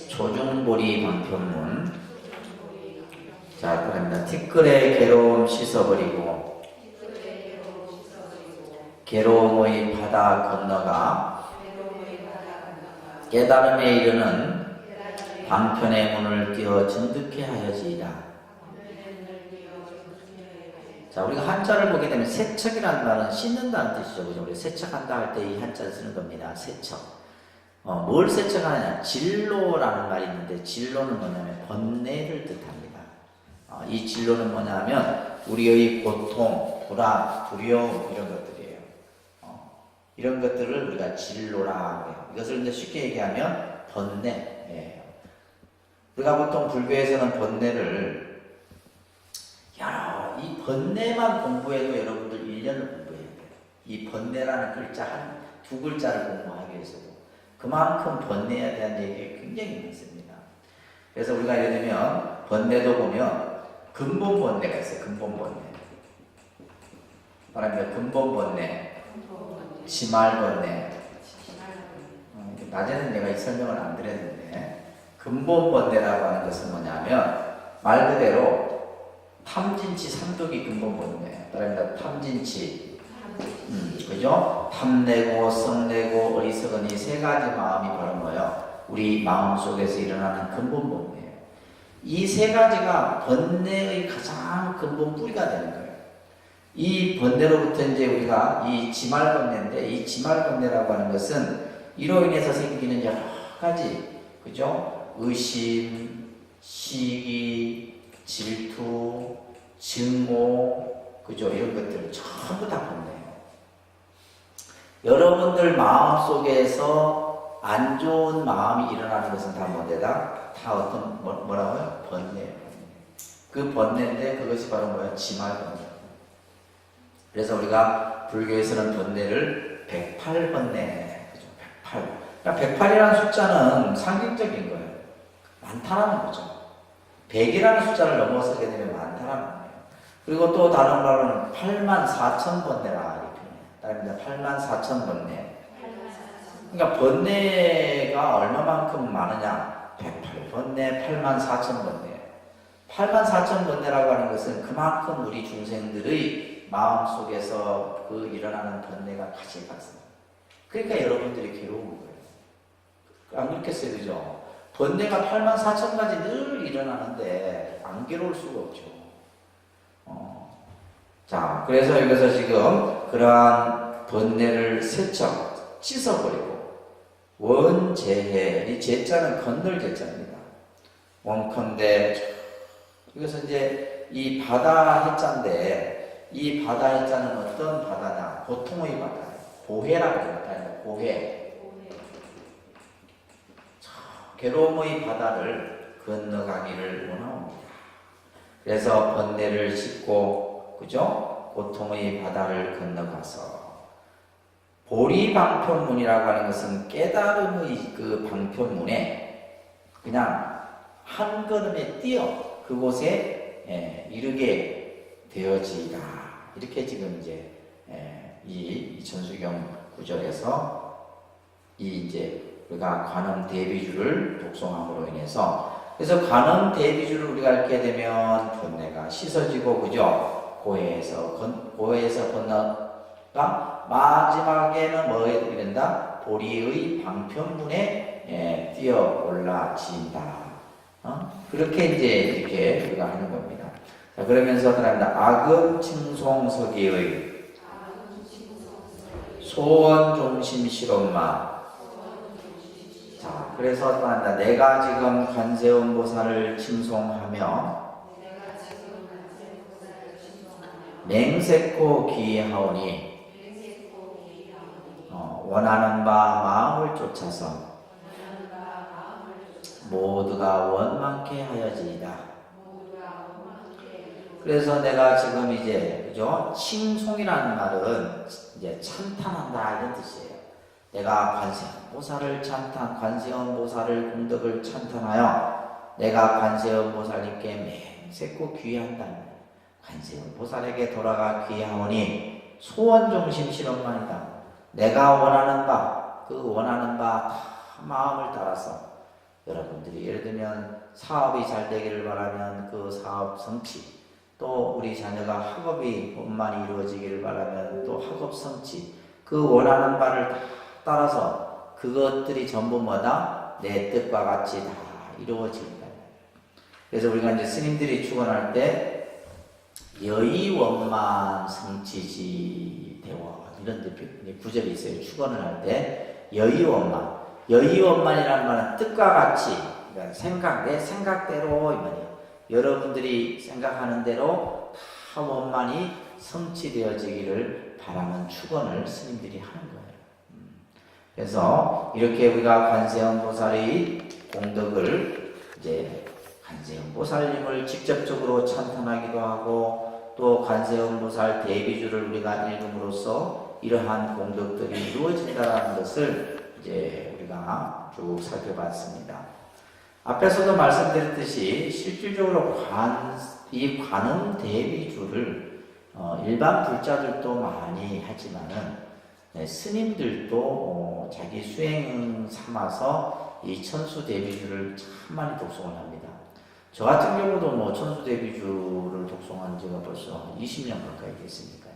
조중보리 방편문. 자, 그럽니다. 티끌의 괴로움 씻어버리고 괴로움의 바다 건너가 깨달음에 이르는 방편의 문을 띄어 정득케 하여지이다. 자, 우리가 한자를 보게 되면 세척이라는 말은 씻는다는 뜻이죠. 그죠? 우리 세척한다 할 때 이 한자를 쓰는 겁니다. 세척. 뭘 세척하느냐? 진로라는 말이 있는데, 진로는 뭐냐면 번뇌를 뜻합니다. 이 진로는 뭐냐면 우리의 고통, 불안, 두려움 이런 것들이에요. 이런 것들을 우리가 진로라 해요. 이것을 이제 쉽게 얘기하면 번뇌예요. 우리가 보통 불교에서는 번뇌를 이 번뇌만 공부해도 여러분들 1년을 공부해야 돼요. 이 번뇌라는 글자 두 글자를 공부하기 위해서도 그만큼 번뇌에 대한 얘기가 굉장히 많습니다. 그래서 우리가 예를 들면 번뇌도 보면 근본 번뇌가 있어요. 근본 번뇌. 말하면 근본 번뇌, 지말 번뇌. 낮에는 내가 이 설명을 안 드렸는데 근본 번뇌라고 하는 것은 뭐냐면 말 그대로 탐진치 삼독이 근본 번뇌예요. 말합니다. 탐진치, 그죠? 탐내고 성내고 어리석은 이 세 가지 마음이 바로 뭐예요? 우리 마음 속에서 일어나는 근본 번뇌예요. 이 세 가지가 번뇌의 가장 근본 뿌리가 되는 거예요. 이 번뇌로부터 이제 우리가 이 지말 번뇌인데, 이 지말 번뇌라고 하는 것은 이로 인해서 생기는 여러 가지, 그죠? 의심, 시기, 질투, 증오, 그죠? 이런 것들 전부 다 번뇌예요. 여러분들 마음 속에서 안 좋은 마음이 일어나는 것은 다 뭐다? 다 어떤 뭐라고요? 번뇌예요. 그 번뇌인데 그것이 바로 뭐예요? 지말 번뇌. 그래서 우리가 불교에서는 번뇌를 108번뇌, 그죠? 108. 그러니까 108이라는 숫자는 상징적인 거예요. 많다라는 거죠. 100이라는 숫자를 넘어서게 되면 많다라는 거예요. 그리고 또 다른 말로는 84,000번뇌라 이렇게 표현해요. 84,000번뇌. 그러니까 번뇌가 얼마만큼 많으냐? 108번뇌, 84,000번뇌. 84,000번뇌라고 하는 것은 그만큼 우리 중생들의 마음속에서 그 일어나는 번뇌가 같이 갔습니다. 그러니까 여러분들이 괴로운 거예요. 안 그렇겠어요, 그죠? 번뇌가 84,000가지 늘 일어나는데 안 괴로울 수가 없죠. 자, 그래서 여기서 지금 그러한 번뇌를 세척, 씻어버리고 원재해, 이 제자는 건널 제자입니다. 원컨대 이것은 이제 이 바다 해자인데 이 바다 해자는 어떤 바다냐? 고통의 바다예요. 고해라고 합니다. 고해. 괴로움의 바다를 건너가기를 원합니다. 그래서 번뇌를 씻고, 그죠? 고통의 바다를 건너가서 보리방편문이라고 하는 것은 깨달음의 그 방편문에 그냥 한 걸음에 뛰어 그곳에 이르게 되어지다. 이렇게 지금 이제 이 전수경 구절에서 이 이제 우리가 관음 대비주를 독송함으로 인해서 그래서 관음 대비주를 우리가 읽게 되면 번뇌가 씻어지고, 그죠? 고해에서 건너가 마지막에는 뭐 이른다? 보리의 방편문에 뛰어 올라진다. 그렇게 이제 이렇게 우리가 하는 겁니다. 자, 그러면서 그다음에 악음 칭송서기의 소원 중심 실험마. 자, 그래서 또 한다. 내가 지금 관세음 보살을 칭송하며 맹세코 기하오니 원하는 바 마음을 쫓아서 모두가 원망케 하여지이다. 그래서 내가 지금 이제 그죠? 칭송이라는 말은 이제 찬탄한다 이런 뜻이에요. 내가 관세음 보살을 관세음 보살을功德을 찬탄하여 내가 관세음 보살님께 맹세코 귀한다. 관세음 보살에게 돌아가 귀하오니 소원 중심 실험만이다. 내가 원하는 바, 그 원하는 바 다 마음을 따라서 여러분들이 예를 들면 사업이 잘 되기를 바라면 그 사업 성취, 또 우리 자녀가 학업이 원만히 이루어지기를 바라면 또 학업 성취, 그 원하는 바를 다 따라서 그것들이 전부 뭐다? 내 뜻과 같이 다 이루어진다. 그래서 우리가 이제 스님들이 축원할 때 여의원만 성취지 대원 이런 구절이 있어요. 축원을 할 때 여의원만, 여의원만이라는 말은 뜻과 같이, 그러니까 생각, 내 생각대로 이 말이에요. 여러분들이 생각하는 대로 다 원만히 성취되어지기를 바라는 축원을 스님들이 하는 거예요. 그래서 이렇게 우리가 관세음 보살의功德을 이제 관세음 보살님을 직접적으로 찬탄하기도 하고 또 관세음 보살 대비주를 우리가 읽음으로써 이러한功德들이 이루어진다는 것을 이제 우리가 쭉 살펴봤습니다. 앞에서도 말씀드렸듯이 실질적으로 이 관음 대비주를 일반 불자들도 많이 하지만은 스님들도 자기 수행 삼아서 이 천수 대비주를 참 많이 독송을 합니다. 저 같은 경우도 뭐 천수 대비주를 독송한 지가 벌써 20년 가까이 됐으니까요.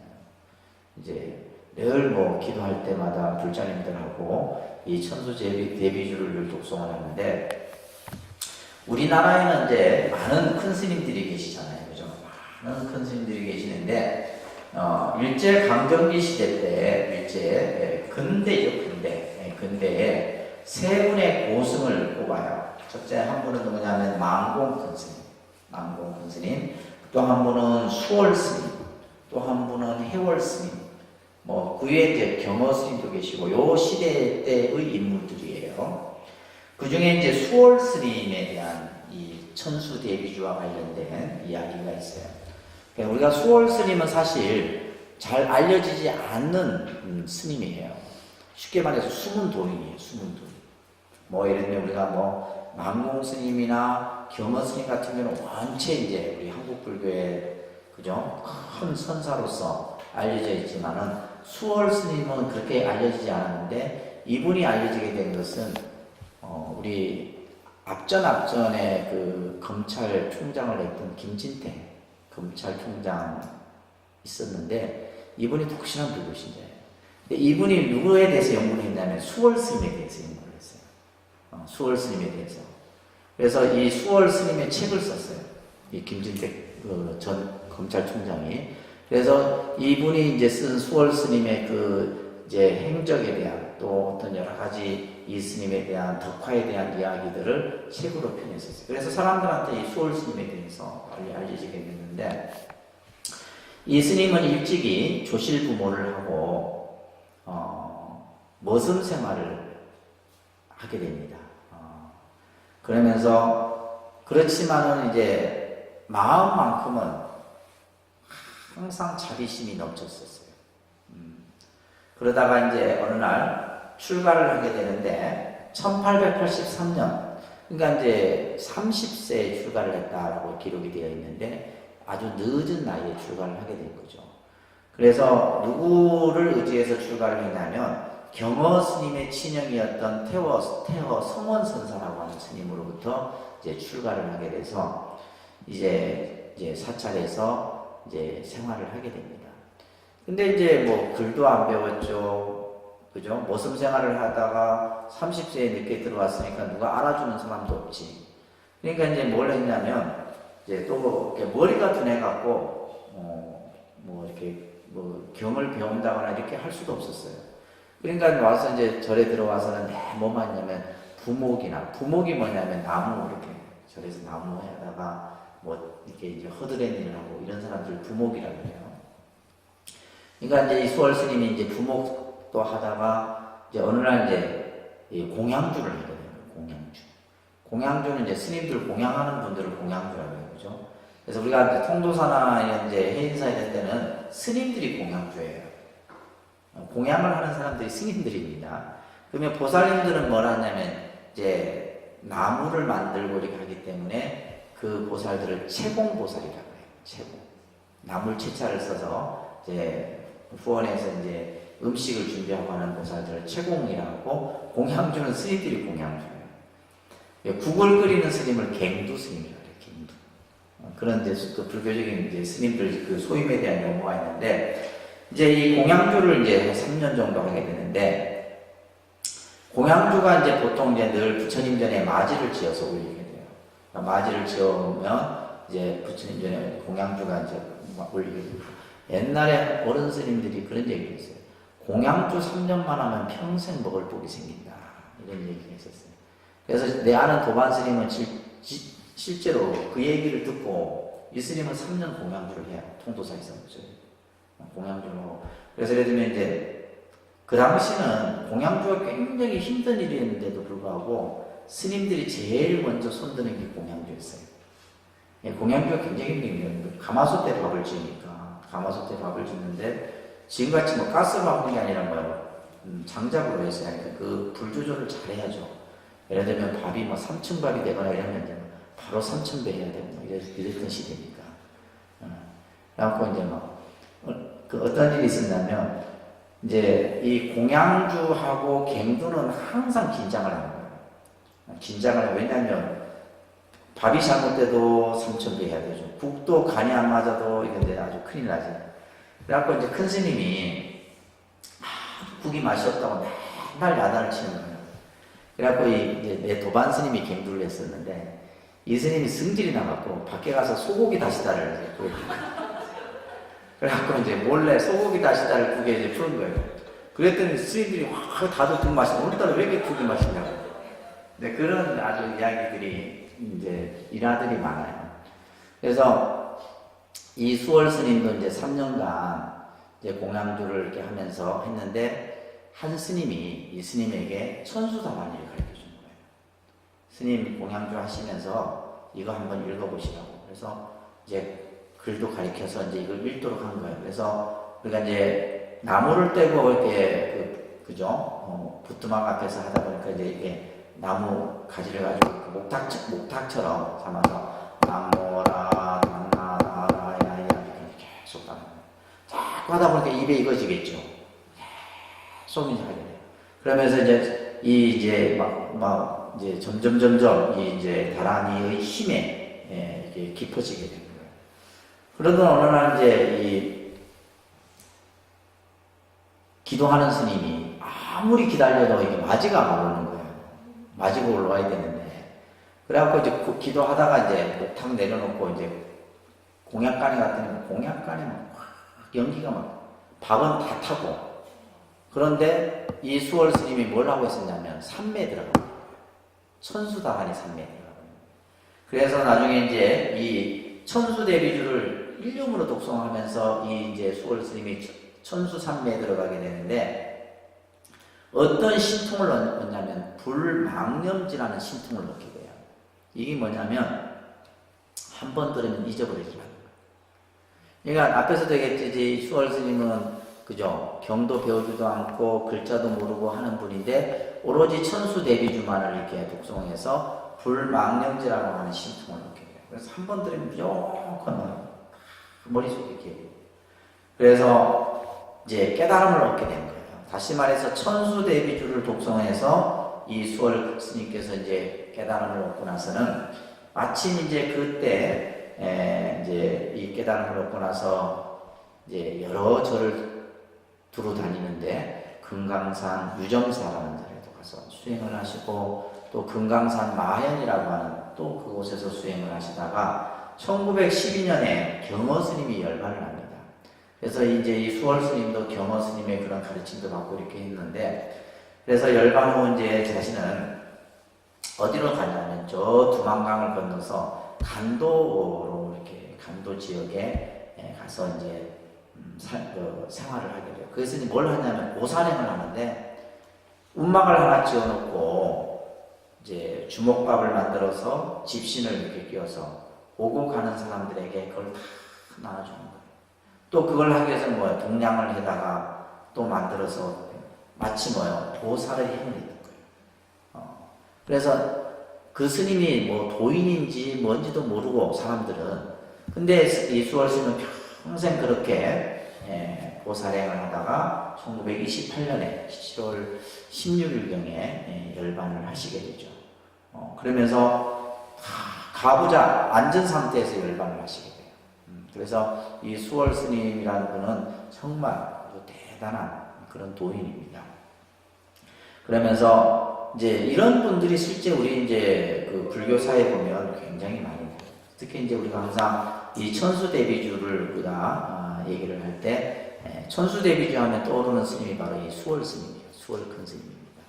이제 늘 뭐 기도할 때마다 불자님들하고 이 천수 대비주를 늘 독송을 하는데 우리나라에는 이제 많은 큰 스님들이 계시잖아요. 그죠? 많은 큰 스님들이 계시는데 일제 강점기 시대 때 근대에 세 분의 고승을 뽑아요. 첫째 한 분은 누구냐면 망공 큰 스님, 또 한 분은 수월 스님, 또 한 분은 해월 스님, 뭐 그 위에 이제 경어 스님도 계시고 요 시대 때의 인물들이에요. 그 중에 이제 수월 스님에 대한 이 천수 대비주와 관련된 이야기가 있어요. 우리가 수월 스님은 사실 잘 알려지지 않는 스님이에요. 쉽게 말해서 숨은 돈이에요. 숨은 돈. 뭐 예를 들면 우리가 뭐 망공 스님이나 경어 스님 같은 경우는 원체 이제 우리 한국 불교의 그죠? 큰 선사로서 알려져 있지만은 수월 스님은 그렇게 알려지지 않았는데 이분이 알려지게 된 것은 우리 앞전에 그 검찰총장을 했던 김진태 검찰총장 있었는데 이분이 독실한 불교 신자예요. 근데 이분이 누구에 대해서 연구를 했냐면 수월 스님에 대해서 연구를 했어요. 수월 스님에 대해서. 그래서 이 수월 스님의 책을 썼어요. 이 김진태 전 검찰총장이. 그래서 이분이 이제 쓴 수월 스님의 그 이제 행적에 대한 또 어떤 여러 가지 이 스님에 대한 덕화에 대한 이야기들을 책으로 표현했었어요. 그래서 사람들한테 이 수월 스님에 대해서 빨리 알려지게 됐는데 이 스님은 일찍이 조실 부모를 하고 머슴 생활을 하게 됩니다. 그러면서 그렇지만은 이제 마음만큼은 항상 자비심이 넘쳤었어요. 그러다가 이제 어느 날 출가를 하게 되는데 1883년 그러니까 이제 30세에 출가를 했다라고 기록이 되어 있는데 아주 늦은 나이에 출가를 하게 된 거죠. 그래서 누구를 의지해서 출가를 했냐면 경어 스님의 친형이었던 태허 성원 선사라고 하는 스님으로부터 이제 출가를 하게 돼서 이제 사찰에서 이제 생활을 하게 됩니다. 근데 이제 뭐 글도 안 배웠죠. 그죠? 모습 생활을 하다가 30세에 늦게 들어왔으니까 누가 알아주는 사람도 없지. 그러니까 이제 뭘 했냐면, 이제 또 이렇게 머리가 둔해갖고, 뭐 이렇게 뭐 경을 배운다거나 이렇게 할 수도 없었어요. 그러니까 와서 이제 절에 들어와서는 뭐 했냐면 부목이 뭐냐면 나무 이렇게 절에서 나무에다가 뭐 이렇게 이제 허드렛일을 하고 이런 사람들 부목이라고 해요. 그러니까 이제 이 수월 스님이 이제 부목도 하다가 이제 어느 날 이제 이 공양주를 하게 돼요. 공양주는 이제 스님들 공양하는 분들을 공양주라고 해요. 그죠? 그래서 우리가 이제 통도사나 이제 해인사 이럴 때는 스님들이 공양주예요. 공양을 하는 사람들이 스님들입니다. 그러면 보살님들은 뭘 하냐면 이제 나무를 만들고 이렇게 하기 때문에 그 보살들을 채공보살이라고 해요. 채공. 나물채차를 써서 이제 후원에서 이제 음식을 준비하고 하는 보살들을 채공이라고, 공양주는 스님들이 공양주예요. 국을 끓이는 스님을 갱두 스님이라고 해요. 갱두. 그런 이제 그 불교적인 이제 스님들 그 소임에 대한 용어가 있는데, 이제 이 공양주를 이제 3년 정도 하게 되는데, 공양주가 이제 보통 이제 늘 부처님 전에 마지를 지어서 올리게 돼요. 그러니까 마지를 지으면 이제 부처님 전에 공양주가 이제 올리게 돼요. 옛날에 어른 스님들이 그런 얘기를 했어요. 공양주 3년만 하면 평생 먹을 복이 생긴다. 이런 얘기를 했었어요. 그래서 내 아는 도반 스님은 실제로 그 얘기를 듣고 이 스님은 3년 공양주를 해요. 통도사에서 공양주를 하고. 그래서 예를 들면 이제 그 당시는 공양주가 굉장히 힘든 일이었는데도 불구하고 스님들이 제일 먼저 손드는 게 공양주였어요. 공양주가 굉장히 힘든 일이었는데, 가마솥 때 밥을 지으니까 가마솥 때 밥을 짓는데 지금같이 뭐 가스로 하는 게 아니라 뭐 장작으로 해서 하니까 그 불 조절을 잘 해야죠. 예를 들면 밥이 뭐 3층밥이 되거나 이러면 이제 바로 3층배 해야 되고 이랬던 시대니까. 그래갖고 이제 그 어떤 일이 있었냐면, 이제 이 공양주하고 갱두는 항상 긴장을 하는 거예요. 긴장을, 왜냐면 밥이 잘못돼도 3층배 해야 되죠. 국도 간이 안 맞아도 이건데 아주 큰일 나지. 그래갖고 이제 큰 스님이 국이 맛이 없다고 맨날 야단을 치는 거예요. 그래갖고 내 도반 스님이 갱두를 했었는데, 이 스님이 승질이 나갖고 밖에 가서 소고기 다시다를 그래갖고 이제 몰래 소고기 다시다를 국에 이제 푸는 거예요. 그랬더니 스님들이 확 다들 국 마시고, 오늘따라 왜 이렇게 국이 맛있냐고. 네, 그런 아주 이야기들이 이제 일화들이 많아요. 그래서 이 수월 스님도 이제 3년간 이제 공양주를 이렇게 하면서 했는데, 한 스님이 이 스님에게 천수다반이를 가르쳐 준 거예요. 스님 공양주 하시면서 이거 한번 읽어보시라고. 그래서 이제 글도 가르쳐서 이제 이걸 읽도록 한 거예요. 그래서 우리가 이제 나무를 떼고 이렇게 그죠? 부뚜막 앞에서 하다 보니까 이제 이게 나무 가지를 가지고 목탁처럼 삼아서 나무라 나나라 야야 이렇게 계속 따는 거예요. 자꾸 하다 보니까 입에 익어지겠죠. 계속 이제 하게 돼요. 그러면서 이제 이제 이제 점점 이 이제 다란이의 힘에 이게 깊어지게 됩니다. 그러던 어느 날 이제 이 기도하는 스님이 아무리 기다려도 이게 맞이가 안 오는 거예요. 맞이가 올라와야 되는데. 그래갖고 이제 기도하다가 이제 목탁 내려놓고 이제 공약간에 갔더니 공약간에 막 연기가 막 밥은 다 타고. 그런데 이 수월 스님이 뭘 하고 있었냐면 산매에 들어가요. 천수다반이 산매에 들어가요. 그래서 나중에 이제 이 천수대비주를 일념으로 독송하면서 이 이제 수월 스님이 천수산매에 들어가게 되는데, 어떤 신통을 얻냐면 불망념지라는 신통을 얻게 돼요. 이게 뭐냐면 한 번 들으면 잊어버리지 말는 거예요. 그러니까 앞에서도 얘기했지, 수월 스님은 그죠? 경도 배우지도 않고 글자도 모르고 하는 분인데 오로지 천수대비주만을 이렇게 독송해서 불망념지라고 하는 신통을 얻게 돼요. 그래서 한 번 들으면 무조건 머릿속에 이렇게. 그래서 이제 깨달음을 얻게 된 거예요. 다시 말해서 천수대비주를 독송해서 이 수월 스님께서 이제 깨달음을 얻고 나서는, 마침 이제 그때 이제 이 깨달음을 얻고 나서 이제 여러 절을 두루 다니는데, 금강산 유점사라는 데에도 가서 수행을 하시고 또 금강산 마현이라고 하는 또 그곳에서 수행을 하시다가 1912년에 경허 스님이 열반을 합니다. 그래서 이제 이 수월 스님도 경허 스님의 그런 가르침도 받고 이렇게 했는데, 그래서 열반 후 이제 자신은 어디로 가냐면 저 두만강을 건너서 간도로 이렇게 간도 지역에 가서 이제 생활을 하게 돼요. 그래서 이제 뭘 하냐면 고산행을 하는데 움막을 하나 지어놓고 이제 주먹밥을 만들어서 집신을 이렇게 끼워서 오고 가는 사람들에게 그걸 다 나눠주는 거예요. 또 그걸 하기 위해서는 뭐예요? 동량을 해다가 또 만들어서 마치 뭐예요? 도사를 해놓는 거예요. 그래서 그 스님이 뭐 도인인지 뭔지도 모르고 사람들은, 근데 이 수월 스님은 평생 그렇게 보살행을 하다가 1928년에 7월 16일경에 열반을 하시게 되죠. 그러면서 가부좌 앉은 상태에서 열반을 하시게 돼요. 그래서 이 수월 스님이라는 분은 정말 아주 대단한 그런 도인입니다. 그러면서 이제 이런 분들이 실제 우리 이제 그 불교사에 보면 굉장히 많이 있어요. 특히 이제 우리가 항상 이 천수대비주를 우리가 얘기를 할 때 천수대비주 하면 떠오르는 스님이 바로 이 수월 스님이에요. 수월 큰 스님입니다.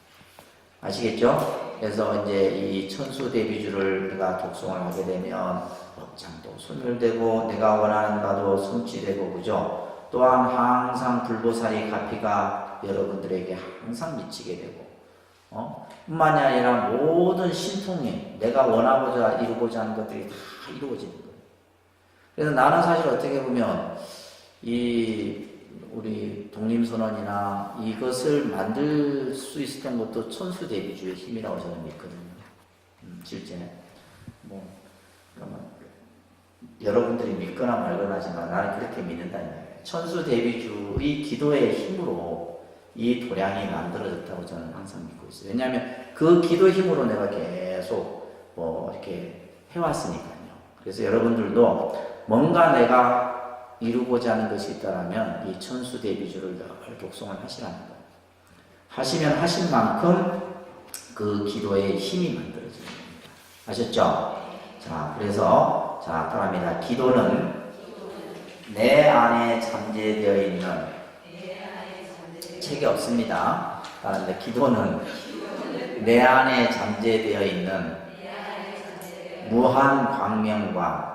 아시겠죠? 그래서 이제 이 천수대비주를 우리가 독송을 하게 되면 법장도 소멸되고 내가 원하는 바도 성취되고, 그죠? 또한 항상 불보살이 가피가 여러분들에게 항상 미치게 되고, 뿐만이 아니라 모든 신통이 내가 원하고자 이루고자 하는 것들이 다 이루어지는 거예요. 그래서 나는 사실 어떻게 보면 우리 독림선언이나 이것을 만들 수 있었던 것도 천수대비주의 힘이라고 저는 믿거든요. 실제 그러면 여러분들이 믿거나 말거나 하지만 나는 그렇게 믿는다는 거예요. 천수대비주의 기도의 힘으로 이 도량이 만들어졌다고 저는 항상 믿고 있어요. 왜냐하면 그 기도 힘으로 내가 계속 이렇게 해왔으니까요. 그래서 여러분들도 뭔가 내가 이루고자 하는 것이 있다면 이 천수대비주를 늘 독송을 하시라는 거예요. 하시면 하신 만큼 그 기도의 힘이 만들어지는 겁니다. 아셨죠? 자, 그래서 따라합니다. 기도는 내 안에 잠재되어 있는 책이 없습니다. 그런데 기도는 내 안에 잠재되어 있는 무한 광명과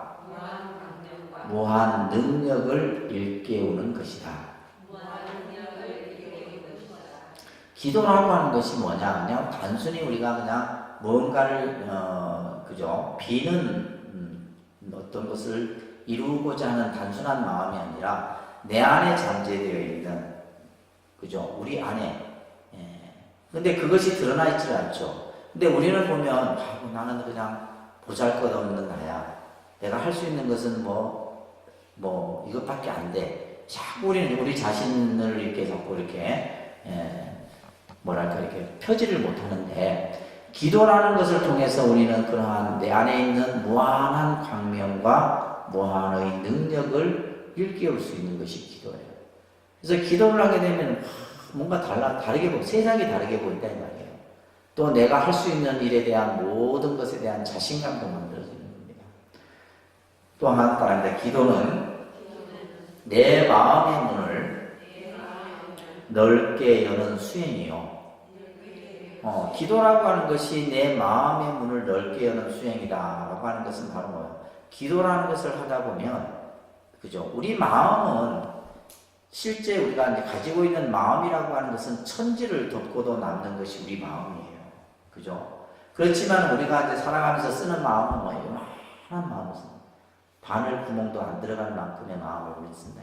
무한 능력을 일깨우는 것이다. 기도라고 하는 것이 뭐냐? 그냥 단순히 우리가 그냥 뭔가를 그죠? 비는 어떤 것을 이루고자 하는 단순한 마음이 아니라 내 안에 잠재되어 있는, 그죠? 우리 안에. 근데 그것이 드러나 있지 않죠. 근데 우리는 보면 나는 그냥 보잘것없는 나야. 내가 할 수 있는 것은 이것밖에 안 돼. 자꾸 우리는 우리 자신을 이렇게 자꾸 이렇게 이렇게 펴지를 못하는데, 기도라는 것을 통해서 우리는 그러한 내 안에 있는 무한한 광명과 무한의 능력을 일깨울 수 있는 것이 기도예요. 그래서 기도를 하게 되면 뭔가 다르게 보고, 세상이 다르게 보인다 이 말이에요. 또 내가 할 수 있는 일에 대한 모든 것에 대한 자신감도 만들어지는 겁니다. 또 하나, 기도는 내 마음의 문을 넓게 여는 수행이요. 기도라고 하는 것이 내 마음의 문을 넓게 여는 수행이다라고 하는 것은 바로 뭐예요? 기도라는 것을 하다 보면, 그죠? 우리 마음은 실제 우리가 이제 가지고 있는 마음이라고 하는 것은 천지를 덮고도 남는 것이 우리 마음이에요. 그죠? 그렇지만 우리가 이제 살아가면서 쓰는 마음은 뭐예요? 요만한 마음을 씁니다. 바늘 구멍도 안 들어갈 만큼의 마음을 우리 쓴다.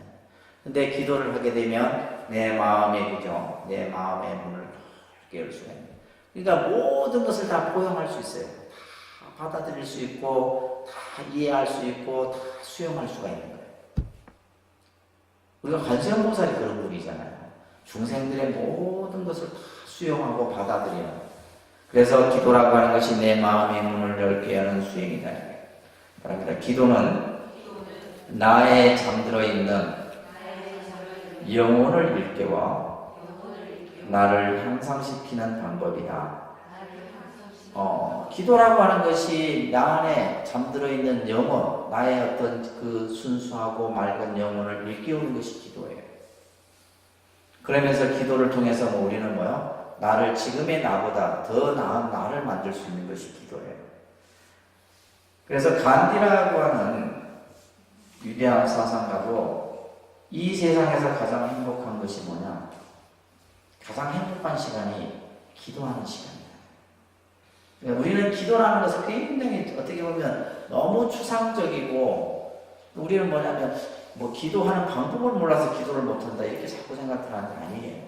근데 기도를 하게 되면 내 마음의, 그죠? 내 마음의 문을 이렇게 열 수가 있는. 그러니까 모든 것을 다 포용할 수 있어요. 다 받아들일 수 있고, 다 이해할 수 있고, 다 수용할 수가 있는 거예요. 우리가 관세음보살이 그런 분이잖아요. 중생들의 모든 것을 다 수용하고 받아들이는. 그래서 기도라고 하는 것이 내 마음의 문을 넓게 여는 수행이다. 그러니까 기도는 나에 잠들어 있는 영혼을 일깨워 나를 향상시키는 방법이다. 기도라고 하는 것이 나 안에 잠들어 있는 영혼, 나의 어떤 그 순수하고 맑은 영혼을 일깨우는 것이 기도예요. 그러면서 기도를 통해서 우리는 뭐요? 나를 지금의 나보다 더 나은 나를 만들 수 있는 것이 기도예요. 그래서 간디라고 하는 위대한 사상가도 이 세상에서 가장 행복한 것이 뭐냐? 가장 행복한 시간이 기도하는 시간이에요. 우리는 기도라는 것을 굉장히 어떻게 보면 너무 추상적이고, 우리는 뭐냐면 기도하는 방법을 몰라서 기도를 못한다 이렇게 자꾸 생각을 하는 게 아니에요.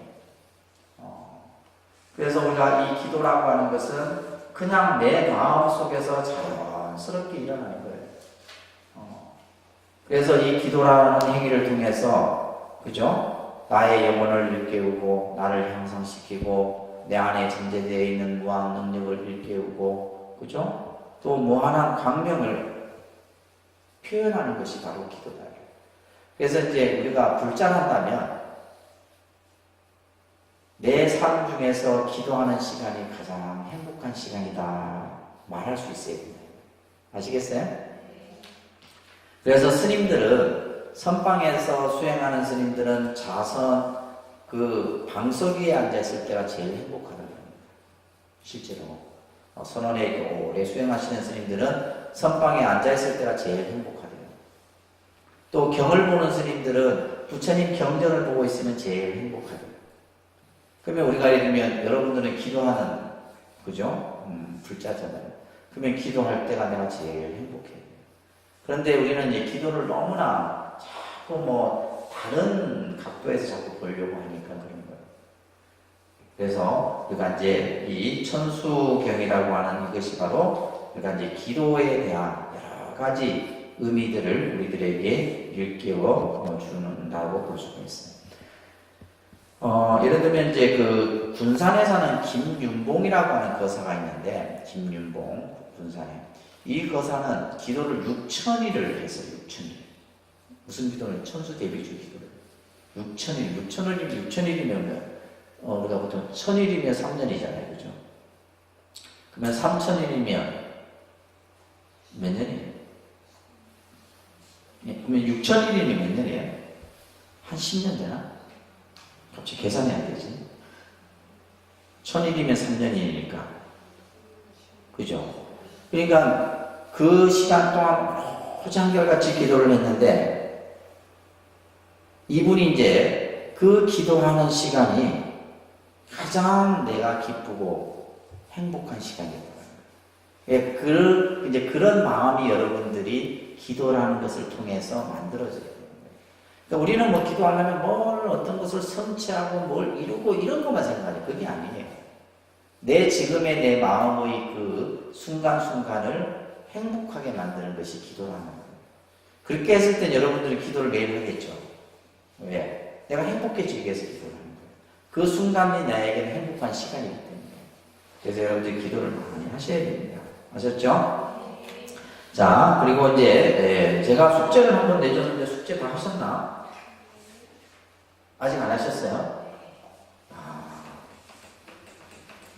그래서 우리가 이 기도라고 하는 것은 그냥 내 마음 속에서 자연스럽게 일어나는 거예요. 그래서 이 기도라는 행위를 통해서, 그죠? 나의 영혼을 일깨우고 나를 향상시키고 내 안에 잠재되어 있는 무한 능력을 일깨우고, 그죠? 또 무한한 광명을 표현하는 것이 바로 기도다. 그래서 이제 우리가 불장한다면 내 삶 중에서 기도하는 시간이 가장 행복한 시간이다 말할 수 있어야 됩니다. 아시겠어요? 그래서 스님들은, 선방에서 수행하는 스님들은 자선 그 방석 위에 앉아있을 때가 제일 행복하다고 합니다. 실제로 선원에 오래 수행하시는 스님들은 선방에 앉아있을 때가 제일 행복하대요. 또 경을 보는 스님들은 부처님 경전을 보고 있으면 제일 행복하대요. 그러면 우리가 예를 들면 여러분들은 기도하는, 그죠? 불자잖아요. 그러면 기도할 때가 내가 제일 행복해요. 그런데 우리는 이 기도를 너무나 자꾸 다른 각도에서 자꾸 보려고 하니까 그런 거예요. 그래서 우리가 이제 이 천수경이라고 하는 이것이 바로 우리가 이제 기도에 대한 여러 가지 의미들을 우리들에게 일깨워 주는다고 볼 수가 있어요. 예를 들면 이제 그 군산에 사는 김윤봉이라고 하는 거사가 있는데, 김윤봉 군산에 이 거사는 기도를 6,000일을 했어요. 6,000일. 무슨 기도를? 천수 대비주 기도를 6,000일이면 우리가 보통 1,000일이면 3년이잖아요, 그죠? 그러면 3,000일이면 몇 년이에요? 그러면 6,000일이면 몇 년이에요? 한 10년 되나? 갑자기 계산이 안 되지. 1,000일이면 3년이니까, 그죠? 그러니까 그 시간 동안 호장결같이 기도를 했는데, 이분이 이제 그 기도하는 시간이 가장 내가 기쁘고 행복한 시간이었다. 이제 그런 마음이 여러분들이 기도라는 것을 통해서 만들어져야 돼요. 그러니까 우리는 기도하려면 어떤 것을 성취하고 뭘 이루고 이런 것만 생각해요. 그게 아니에요. 지금의 내 마음의 그 순간순간을 행복하게 만드는 것이 기도라는 거예요. 그렇게 했을 땐 여러분들이 기도를 매일 하겠죠. 왜? 내가 행복해지기 위해서 기도를 하는 거예요. 그 순간이 나에게는 행복한 시간이기 때문에. 그래서 여러분들이 기도를 많이 하셔야 됩니다. 아셨죠? 자, 그리고 이제 제가 숙제를 한번 내줬는데 숙제 다 하셨나? 아직 안 하셨어요?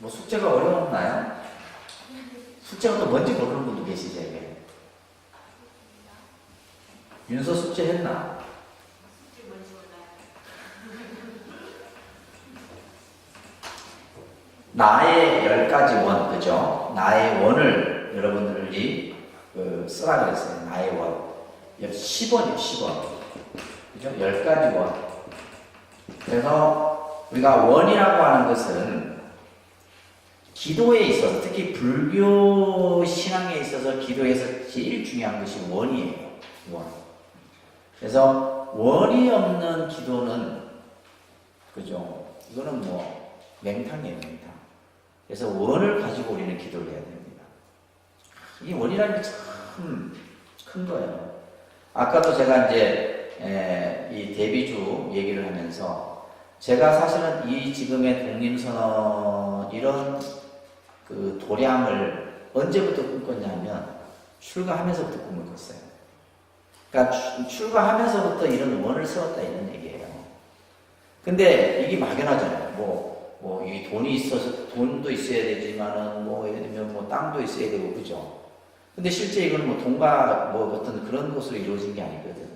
숙제가 어려웠나요? 숙제가 또 뭔지 모르는 분도 계시죠, 이게? 윤서 숙제 했나? 숙제 뭔지 몰라요. 나의 10가지 원, 그죠? 나의 원을 여러분들이 쓰라 그랬어요. 나의 원. 10원이에요, 10원. 그죠? 10가지 원. 그래서 우리가 원이라고 하는 것은 기도에 있어서, 특히 불교 신앙에 있어서 기도에서 제일 중요한 것이 원이에요. 원. 그래서 원이 없는 기도는, 그죠? 이거는 맹탕이에요, 맹탕. 그래서 원을 가지고 우리는 기도를 해야 됩니다. 이 원이라는 게 참 큰 거예요. 아까도 제가 이제 이 대비주 얘기를 하면서 제가 사실은 이 지금의 독립선언 이런 그 도량을 언제부터 꿈꿨냐면 출가하면서부터 꿈을 꿨어요. 그러니까 출가하면서부터 이런 원을 세웠다 이런 얘기예요. 근데 이게 막연하잖아요. 뭐 이 돈이 있어서 돈도 있어야 되지만은 뭐 예를 들면 뭐 땅도 있어야 되고 그죠. 근데 실제 이건 뭐 돈과 뭐 어떤 그런 것으로 이루어진 게 아니거든.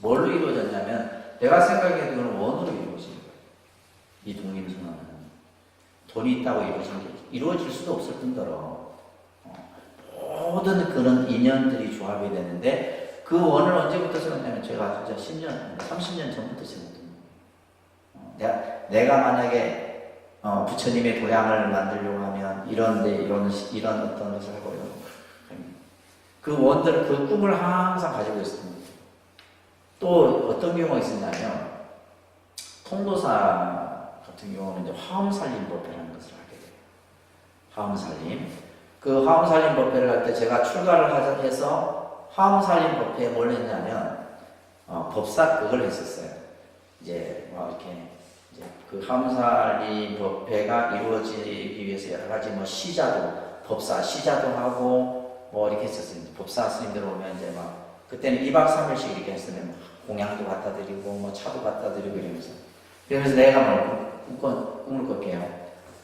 뭘로 이루어졌냐면 내가 생각해도 이건 원으로 이루어진 거예요. 이 독립선언은 돈이 있다고 이루어질 수도 없을 뿐더러 모든 그런 인연들이 조합이 되는데 그 원을 언제부터 세웠냐면 제가 진짜 10년, 30년 전부터 세웠던 거예요. 내가 만약에 부처님의 도량을 만들려고 하면 이런 어떤 것을 하고요. 그 원들, 그 꿈을 항상 가지고 있습니다. 또 어떤 경우가 있었냐면 통도사 같은 경우는 이제 화엄살림법회라는 것을 하게 돼요. 화엄살림. 그 화엄살림법회를 할 때 제가 출가를 해서 화엄살림법회에 뭘 했냐면 법사 그걸 했었어요. 이제 뭐 이렇게 이제 그 화엄살림법회가 이루어지기 위해서 여러 가지 뭐 법사 시자도 하고 뭐 이렇게 했었어요. 법사 스님들 오면 이제 막 그때는 2박 3일씩 이렇게 했으면 공양도 갖다 드리고 뭐 차도 갖다 드리고 이러면서 내가 뭐 꿈을 꿀게요.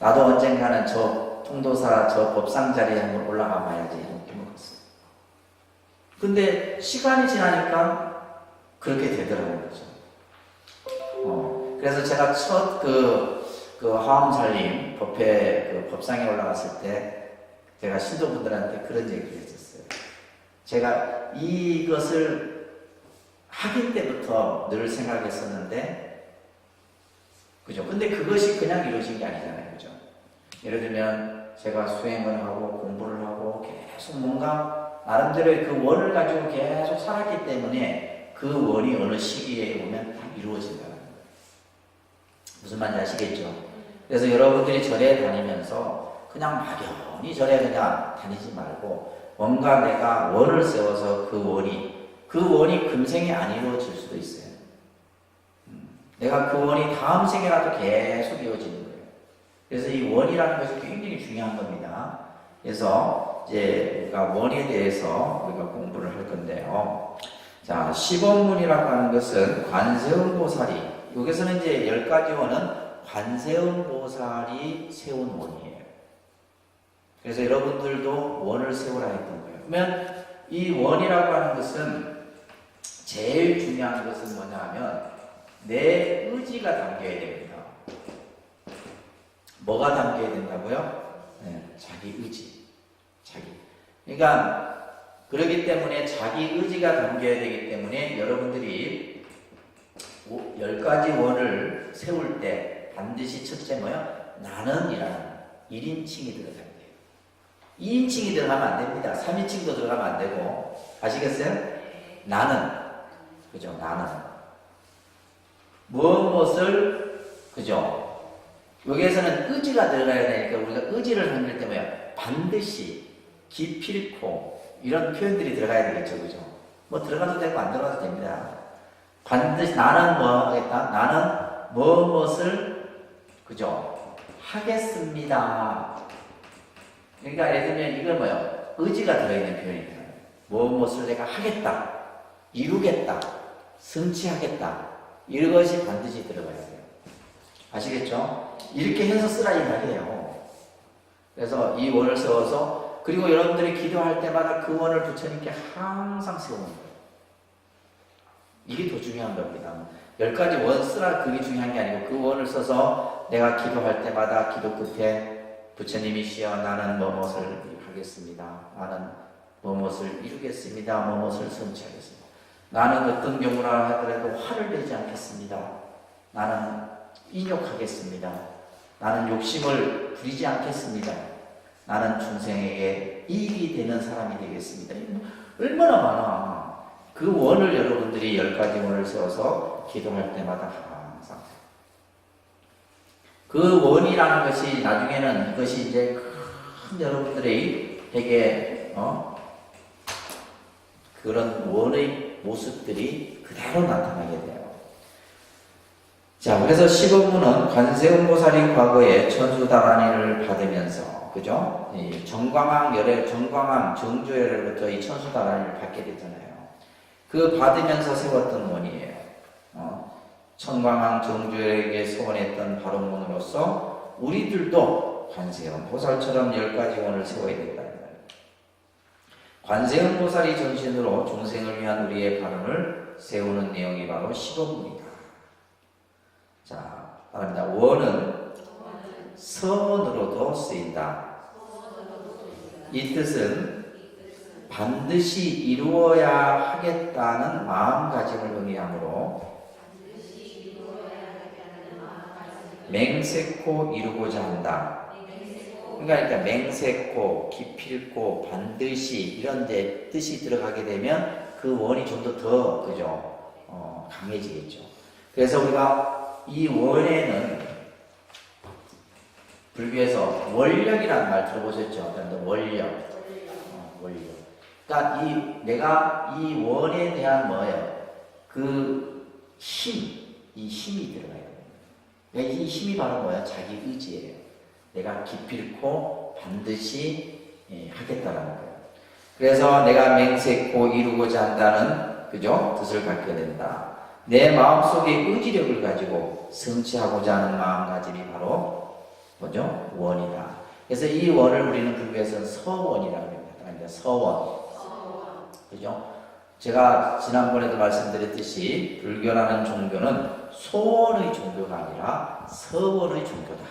나도 언젠가는 저 통도사 저 법상 자리에 한번 올라가 봐야지 이런 꿈을 꿨어요. 근데 시간이 지나니까 그렇게 되더라고요. 그래서 제가 첫 그 화엄살림 법회 그 법상에 올라갔을 때 제가 신도분들한테 그런 얘기를 했었어요. 제가 이것을 하기 때부터 늘 생각했었는데, 그죠? 근데 그것이 그냥 이루어진 게 아니잖아요. 그죠? 예를 들면 제가 수행을 하고 공부를 하고 계속 뭔가 나름대로의 그 원을 가지고 계속 살았기 때문에 그 원이 어느 시기에 오면 이루어진다는 거예요. 무슨 말인지 아시겠죠? 그래서 여러분들이 절에 다니면서 그냥 막연히 절에 그냥 다니지 말고 뭔가 내가 원을 세워서 그 원이 금생에 안 이루어질 수도 있어요. 내가 그 원이 다음 생에라도 계속 이루어지는 거예요. 그래서 이 원이라는 것이 굉장히 중요한 겁니다. 그래서 이제 우리가 원에 대해서 우리가 공부를 할 건데요. 자, 시본문이라고 하는 것은 관세음보살이, 여기서는 이제 10가지 원은 관세음보살이 세운 원이에요. 그래서 여러분들도 원을 세우라 했던 거예요. 그러면 이 원이라고 하는 것은 제일 중요한 것은 뭐냐 하면 내 의지가 담겨야 됩니다. 뭐가 담겨야 된다고요? 네, 자기 의지. 그러니까 그렇기 때문에 자기 의지가 담겨야 되기 때문에 여러분들이 10가지 원을 세울 때 반드시 첫째 뭐요? 나는이라는 1인칭이 들어가야 돼요. 2인칭이 들어가면 안 됩니다. 3인칭도 들어가면 안 되고. 아시겠어요? 나는. 그죠? 나는. 무엇을, 그죠? 여기에서는 의지가 들어가야 되니까 우리가 의지를 담길 때 뭐야? 반드시, 기필코, 이런 표현들이 들어가야 되겠죠. 그죠? 뭐 들어가도 되고 안 들어가도 됩니다. 반드시 나는 뭐 하겠다? 나는 무엇을, 그죠? 하겠습니다. 그러니까 예를 들면 이걸 뭐요? 의지가 들어있는 표현입니다. 무엇을 내가 하겠다, 이루겠다, 성취하겠다, 이것이 반드시 들어가야 돼요. 아시겠죠? 이렇게 해서 쓰라 이 말이에요. 그래서 이 원을 세워서, 그리고 여러분들이 기도할 때마다 그 원을 부처님께 항상 세우는 거예요. 이게 더 중요한 겁니다. 10가지 원 쓰라 그게 중요한 게 아니고 그 원을 써서 내가 기도할 때마다 기도 끝에 부처님이시여 나는 뭐뭇을 하겠습니다. 나는 뭐뭇을 이루겠습니다. 뭐뭇을 성취하겠습니다. 나는 어떤 경우나 하더라도 화를 내지 않겠습니다. 나는 인욕하겠습니다. 나는 욕심을 부리지 않겠습니다. 나는 중생에게 이익이 되는 사람이 되겠습니다. 얼마나 많아. 그 원을 여러분들이 10가지 원을 세워서 기도할 때마다 항상 그 원이라는 것이 나중에는 이것이 이제 큰 여러분들에게 그런 원의 모습들이 그대로 나타나게 돼요. 자, 그래서 시본문은 관세음보살이 과거에 천수다란이를 받으면서, 그죠? 이 정광왕 정조열로부터 이 천수다란이를 받게 되잖아요. 그 받으면서 세웠던 원이에요. 천광왕 정조에게 서원했던 바로문으로서 우리들도 관세음 보살처럼 10가지 원을 세워야 된다. 관세음 보살이 정신으로 중생을 위한 우리의 발언을 세우는 내용이 바로 15분이다. 자, 말합니다. 원은 서원으로도 쓰인다. 이 뜻은 반드시 이루어야 하겠다는 마음가짐을 의미하므로 맹세코 이루고자 한다. 그러니까 맹세코, 기필코, 반드시 이런 데 뜻이 들어가게 되면 그 원이 좀 더 그죠? 강해지겠죠. 그래서 우리가 이 원에는 불교에서 원력이라는 말 들어보셨죠? 그런데 원력. 원력. 그러니까 내가 이 원에 대한 뭐예요? 그 이 힘이 들어가요. 이 힘이 바로 뭐야? 자기 의지예요. 내가 기필코 반드시 하겠다라는 거예요. 그래서 내가 맹세코 이루고자 한다는 그죠? 뜻을 갖게 된다. 내 마음속에 의지력을 가지고 성취하고자 하는 마음가짐이 바로 뭐죠? 원이다. 그래서 이 원을 우리는 불교에서는 서원이라고 합니다. 서원. 그죠? 제가 지난번에도 말씀드렸듯이 불교라는 종교는 소원의 종교가 아니라 서원의 종교다.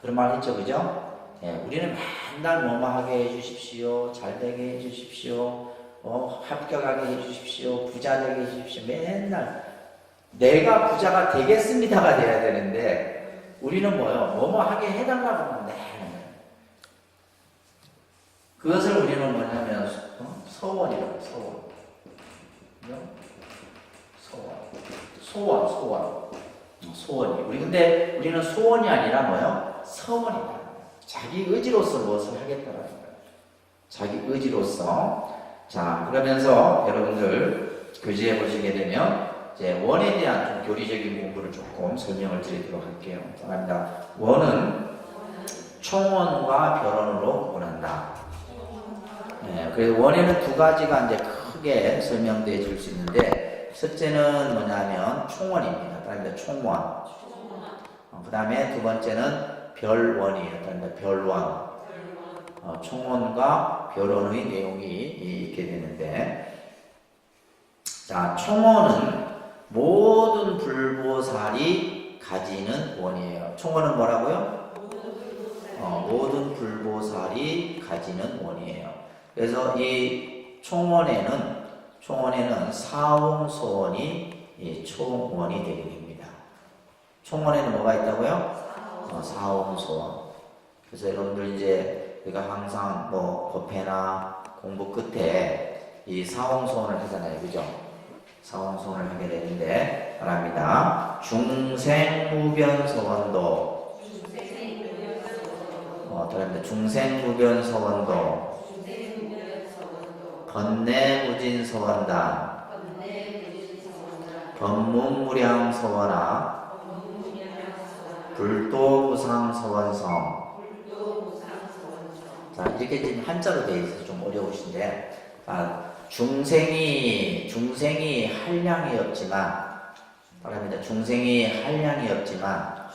그런 말 했죠, 그죠? 우리는 맨날 뭐뭐하게 해주십시오, 잘되게 해주십시오, 합격하게 해주십시오, 부자 되게 해주십시오. 맨날 내가 부자가 되겠습니다가 돼야 되는데 우리는 뭐뭐하게 해달라고 하면 그것을 우리는 뭐냐면 서원이라고 서원. 소원이. 근데 우리는 소원이 아니라 뭐요? 서원이다. 자기 의지로서 무엇을 하겠다라는 거예요. 자기 의지로서. 자, 그러면서 여러분들 교재에 보시게 되면 이제 원에 대한 좀 교리적인 공부를 조금 설명을 드리도록 할게요. 감사합니다. 원은 총원과 결원으로 구분한다. 그래서 원에는 두 가지가 이제 크게 설명되어 줄 수 있는데, 첫째는 뭐냐면 총원입니다. 그다음에 총원. 그 다음에 두 번째는 별원이에요. 그다음에 별원. 총원과 별원의 내용이 있게 되는데, 자, 총원은 모든 불보살이 가지는 원이에요. 총원은 뭐라고요? 모든 불보살이 가지는 원이에요. 그래서 이 총원에는 사홍소원이 총원이 되게 됩니다. 총원에는 뭐가 있다고요? 사홍소원. 그래서 여러분들 이제 우리가 항상 법회나 공부 끝에 이 사홍소원을 하잖아요, 그죠? 사홍소원을 하게 되는데 말합니다. 중생무변소원도, 중생무변소원도, 번뇌무진소원다, 법문무량소원아, 불도무상소원성. 자, 이렇게 지금 한자로 되어 있어서 좀 어려우신데, 중생이 한량이 없지만, 바랍니다. 중생이 한량이 없지만,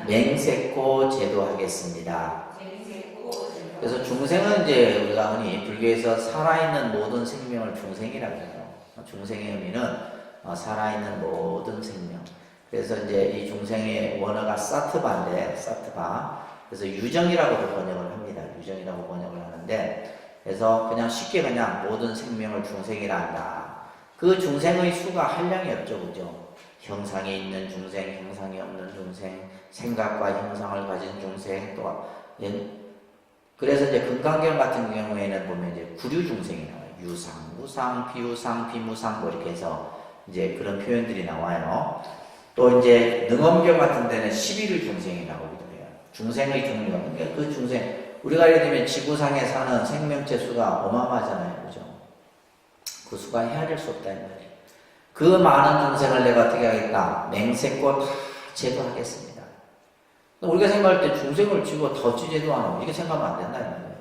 맹세코 제도하겠습니다. 그래서 중생은 이제 우리가 흔히 불교에서 살아있는 모든 생명을 중생이라고 해요. 중생의 의미는 살아있는 모든 생명. 그래서 이제 이 중생의 원어가 사트바인데, 사트바. 그래서 유정이라고도 번역을 합니다. 유정이라고 번역을 하는데, 그래서 그냥 쉽게 그냥 모든 생명을 중생이라 한다. 그 중생의 수가 한량이 없죠, 그죠? 형상이 있는 중생, 형상이 없는 중생, 생각과 형상을 가진 중생, 또 그래서 이제 금강경 같은 경우에는 보면 이제 구류 중생이 나와요. 유상, 무상, 비유상, 비무상 뭐 이렇게 해서 이제 그런 표현들이 나와요. 또 이제 능엄경 같은 데는 11의 중생이 나오기도 해요. 중생의 종류. 그러니까 그 중생, 우리가 예를 들면 지구상에 사는 생명체 수가 어마어마하잖아요, 그죠? 그 수가 헤아릴 수 없다 이 말이에요. 그 많은 중생을 내가 어떻게 하겠다? 맹세코 다 제도하겠습니다. 우리가 생각할 때 중생을 지고 덧지 제도 안 하고 이렇게 생각하면 안 된다 이 말이에요.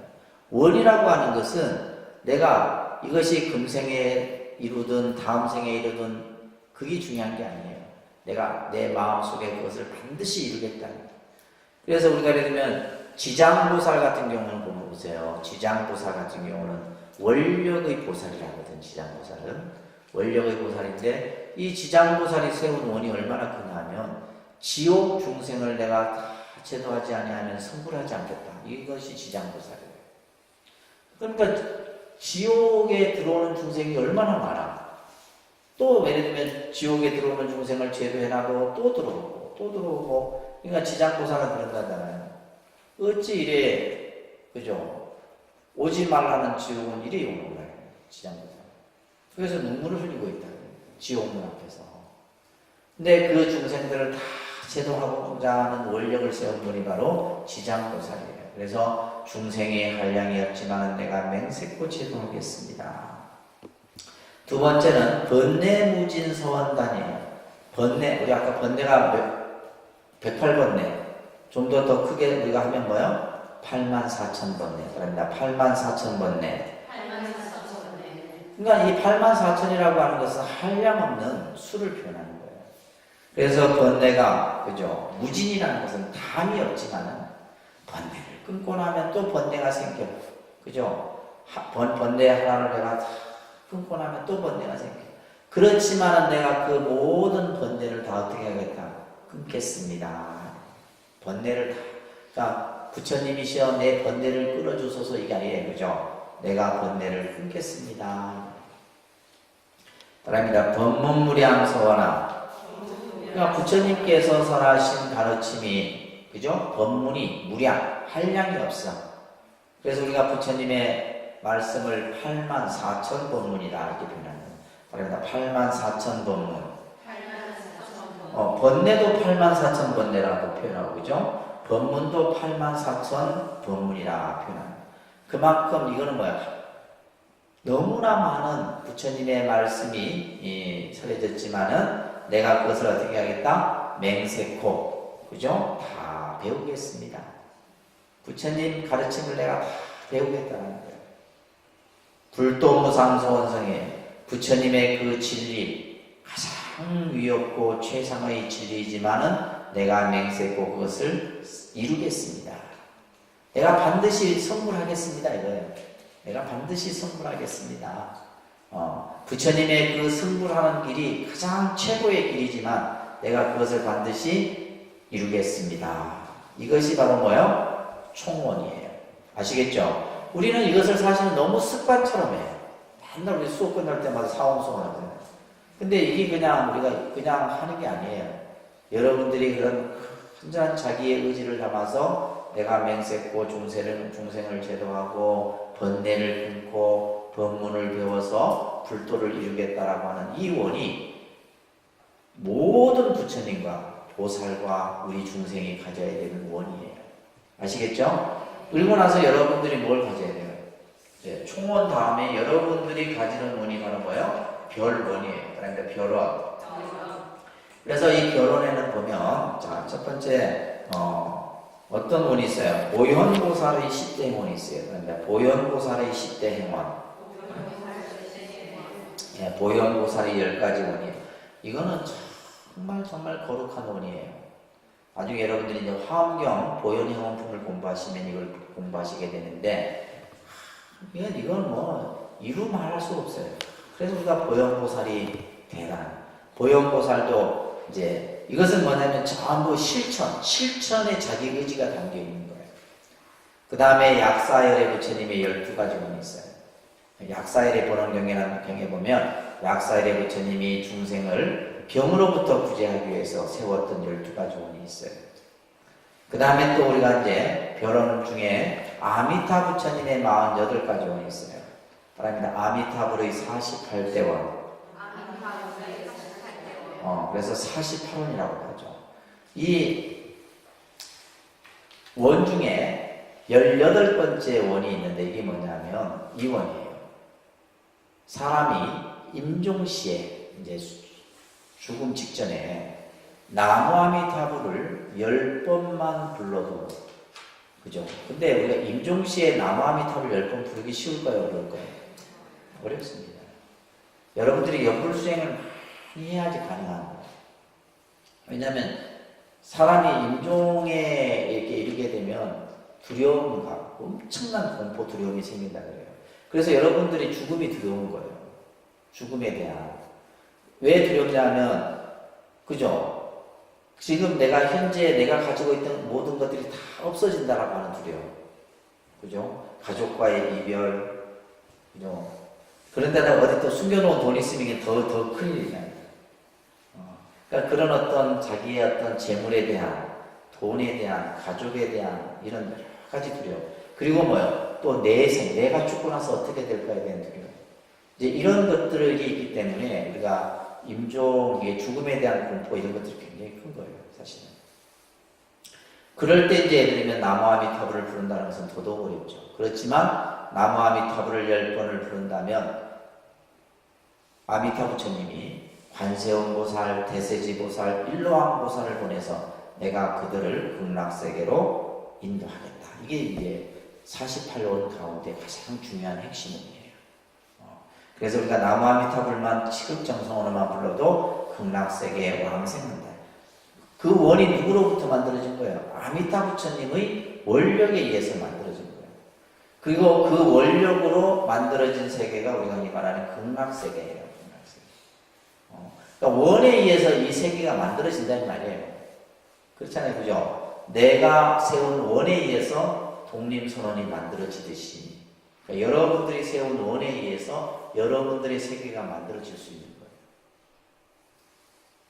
원이라고 하는 것은 내가 이것이 금생에 이루든 다음 생에 이루든 그게 중요한 게 아니에요. 내가 내 마음속에 그것을 반드시 이루겠다. 그래서 우리가 예를 들면 지장보살 같은 경우는 보세요. 지장보살 같은 경우는 원력의 보살이라거든. 지장보살은 원력의 보살인데 이 지장보살이 세운 원이 얼마나 크냐면 지옥 중생을 내가 다 제도하지 아니하면 성불하지 않겠다. 이것이 지장보살이에요. 그러니까 지옥에 들어오는 중생이 얼마나 많아. 또 예를 들면 지옥에 들어오는 중생을 제도해놔도 또 들어오고 그러니까 지장보살은 그런다잖아요. 어찌 이래 그죠? 오지 말라는 지옥은 이래 오는 거예요. 지장보살. 그래서 눈물을 흘리고 있다. 지옥문 앞에서. 근데 그 중생들을 다 제도하고자 하는 원력을 세운 분이 바로 지장보살이에요. 그래서 중생의 한량이 없지만 내가 맹세코 제도하겠습니다. 두 번째는 번뇌무진서원단이에요. 번뇌, 우리 아까 번뇌가 108번뇌. 좀 더 크게 우리가 하면 뭐요? 84,000번뇌. 그럽니다. 84,000번뇌. 그러니까 이 84,000이라고 하는 것은 한량없는 수를 표현하는 거예요. 그래서 번뇌가, 그죠? 무진이라는 것은 담이 없지만은 번뇌를 끊고 나면 또 번뇌가 생겨. 그죠? 번뇌 하나를 내가 다 끊고 나면 또 번뇌가 생겨. 그렇지만은 내가 그 모든 번뇌를 다 어떻게 하겠다? 끊겠습니다. 번뇌를 다. 그러니까 부처님이시여 내 번뇌를 끊어주소서 이게 아니에요. 그죠? 내가 번뇌를 끊겠습니다. 따라합니다. 법문무량서원아. 그러니까 부처님께서 설하신 가르침이 그죠? 법문이 무량, 한량이 없어. 그래서 우리가 부처님의 말씀을 84,000법문이다 이렇게 표현합니다. 따라합니다. 84,000법문. 번뇌도 84,000번뇌라고 표현하고 그죠? 법문도 84,000법문이라 표현합니다. 그만큼 이거는 뭐야? 너무나 많은 부처님의 말씀이 설해졌지만은 내가 그것을 어떻게 하겠다? 맹세코, 그죠? 다 배우겠습니다. 부처님 가르침을 내가 다 배우겠다는 거예요. 불도무상소원성에 부처님의 그 진리 가장 위협고 최상의 진리이지만은 내가 맹세코 그것을 이루겠습니다. 내가 반드시 성불하겠습니다. 이거예요. 내가 반드시 성불하겠습니다. 부처님의 그 성불하는 길이 가장 최고의 길이지만 내가 그것을 반드시 이루겠습니다. 이것이 바로 뭐예요? 총원이에요. 아시겠죠? 우리는 이것을 사실은 너무 습관처럼 해요. 맨날 우리 수업 끝날 때마다 사원수원 하잖아요. 근데 이게 그냥 우리가 그냥 하는 게 아니에요. 여러분들이 그런 완전한 자기의 의지를 담아서 내가 맹세코 중생을 제도하고 번뇌를 끊고 법문을 배워서 불도를 이루겠다라고 하는 이 원이 모든 부처님과 보살과 우리 중생이 가져야 되는 원이에요. 아시겠죠? 그리고 나서 여러분들이 뭘 가져야 돼요? 이제 총원 다음에 여러분들이 가지는 원이 바로 뭐예요? 별원이에요. 그러니까 별원. 그래서 이 결혼에는 보면 자, 첫 번째 어떤 원이 있어요? 보현보살의 10대 행원이 있어요. 그런데 보현보살의 10대 행원. 예, 보현보살의 10가지 원이에요. 이거는 정말 거룩한 원이에요. 나중에 여러분들이 이제 화엄경 보현행원품을 공부하시면 이걸 공부하시게 되는데 이건 뭐 이루 말할 수 없어요. 그래서 우리가 보현보살이 대단한 보현보살도 이제 이것은 뭐냐면 전부 실천에 자기 의지가 담겨 있는 거예요. 그 다음에 약사열의 부처님의 12가지 원이 있어요. 약사열의 본원경에 보면 약사열의 부처님이 중생을 병으로부터 구제하기 위해서 세웠던 12가지 원이 있어요. 그 다음에 또 우리가 이제 별원 중에 아미타 부처님의 48가지 원이 있어요. 바랍니다. 아미타불의 48대 원. 그래서 48원이라고 하죠. 이 원 중에 18번째 원이 있는데 이게 뭐냐면 이 원이에요. 사람이 임종시에 이제 죽음 직전에 나무아미타불을 10번만 불러도 그죠? 근데 우리가 임종시에 나무아미타불 10번 부르기 쉬울까요? 어려울까요? 어렵습니다. 여러분들이 연불수행을 많이 해야지 가능한 거예요. 왜냐하면 사람이 임종에 이렇게 이르게 되면 두려움과 엄청난 공포 두려움이 생긴다 그래요. 그래서 여러분들이 죽음이 두려운 거예요. 죽음에 대한. 왜 두렵냐면, 그죠? 지금 현재 내가 가지고 있던 모든 것들이 다 없어진다라고 하는 두려움. 그죠? 가족과의 이별, 그죠? 그런데다가 어디 또 숨겨놓은 돈 있으면 이게 더 큰일이잖아요. 그러니까 그런 어떤 자기의 어떤 재물에 대한, 돈에 대한, 가족에 대한 이런 여러 가지 두려움. 그리고 뭐요? 또 내가 죽고 나서 어떻게 될까에 대한 두려움. 이제 이런 것들이 있기 때문에 우리가 임종의 죽음에 대한 공포 이런 것들이 굉장히 큰 거예요, 사실은. 그럴 때 이제 예를 들면 나무아미타불을 부른다는 것은 더더욱 어렵죠. 그렇지만 나무아미타불을 10번을 부른다면 아미타 부처님이 관세음보살, 대세지보살, 일로왕보살을 보내서 내가 그들을 극락세계로 인도하겠다. 이게 이제 48원 가운데 가장 중요한 핵심이에요. 그래서 우리가 나무아미타불만 치극정성으로만 불러도 극락세계에 왕생한다. 그 원이 누구로부터 만들어진 거예요? 아미타 부처님의 원력에 의해서 만들어진 거예요. 그리고 그 원력으로 만들어진 세계가 우리가 흔히 말하는 극락세계예요. 그러니까 원에 의해서 이 세계가 만들어진다는 말이에요. 그렇잖아요. 그죠? 내가 세운 원에 의해서 독림선언이 만들어지듯이 그러니까 여러분들이 세운 원에 의해서 여러분들의 세계가 만들어질 수 있는 거예요.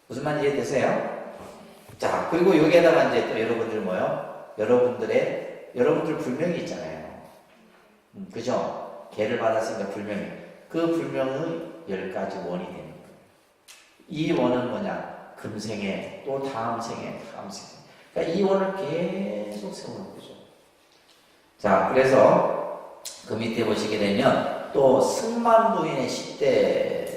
무슨 말인지 이해되세요? 자, 그리고 여기에다가 이제 또 여러분들 뭐요? 여러분들 불명이 있잖아요. 그죠? 개를 받았으니까 불명이. 그 불명의 10가지 원이 되는 거예요. 이 원은 뭐냐? 금생에, 또 다음 생에, 다음 생에. 그러니까 이 원을 계속 세우는 거죠. 자, 그래서 그 밑에 보시게 되면 또 승만부인의 10대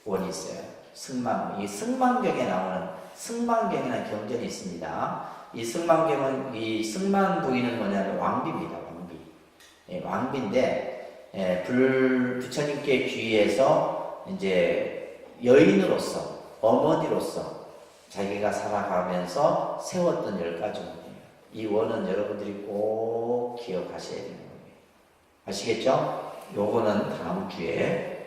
원이 있어요. 승만부. 이 승만경에 나오는 승만경이라는 경전이 있습니다. 이 승만경은, 이 승만부인은 뭐냐면 왕비입니다. 왕비. 예, 왕비인데, 예, 부처님께 귀해서 이제 여인으로서, 어머니로서 자기가 살아가면서 세웠던 10가지 원이에요. 이 원은 여러분들이 꼭 기억하셔야 되는 거예요. 아시겠죠? 요거는 다음 주에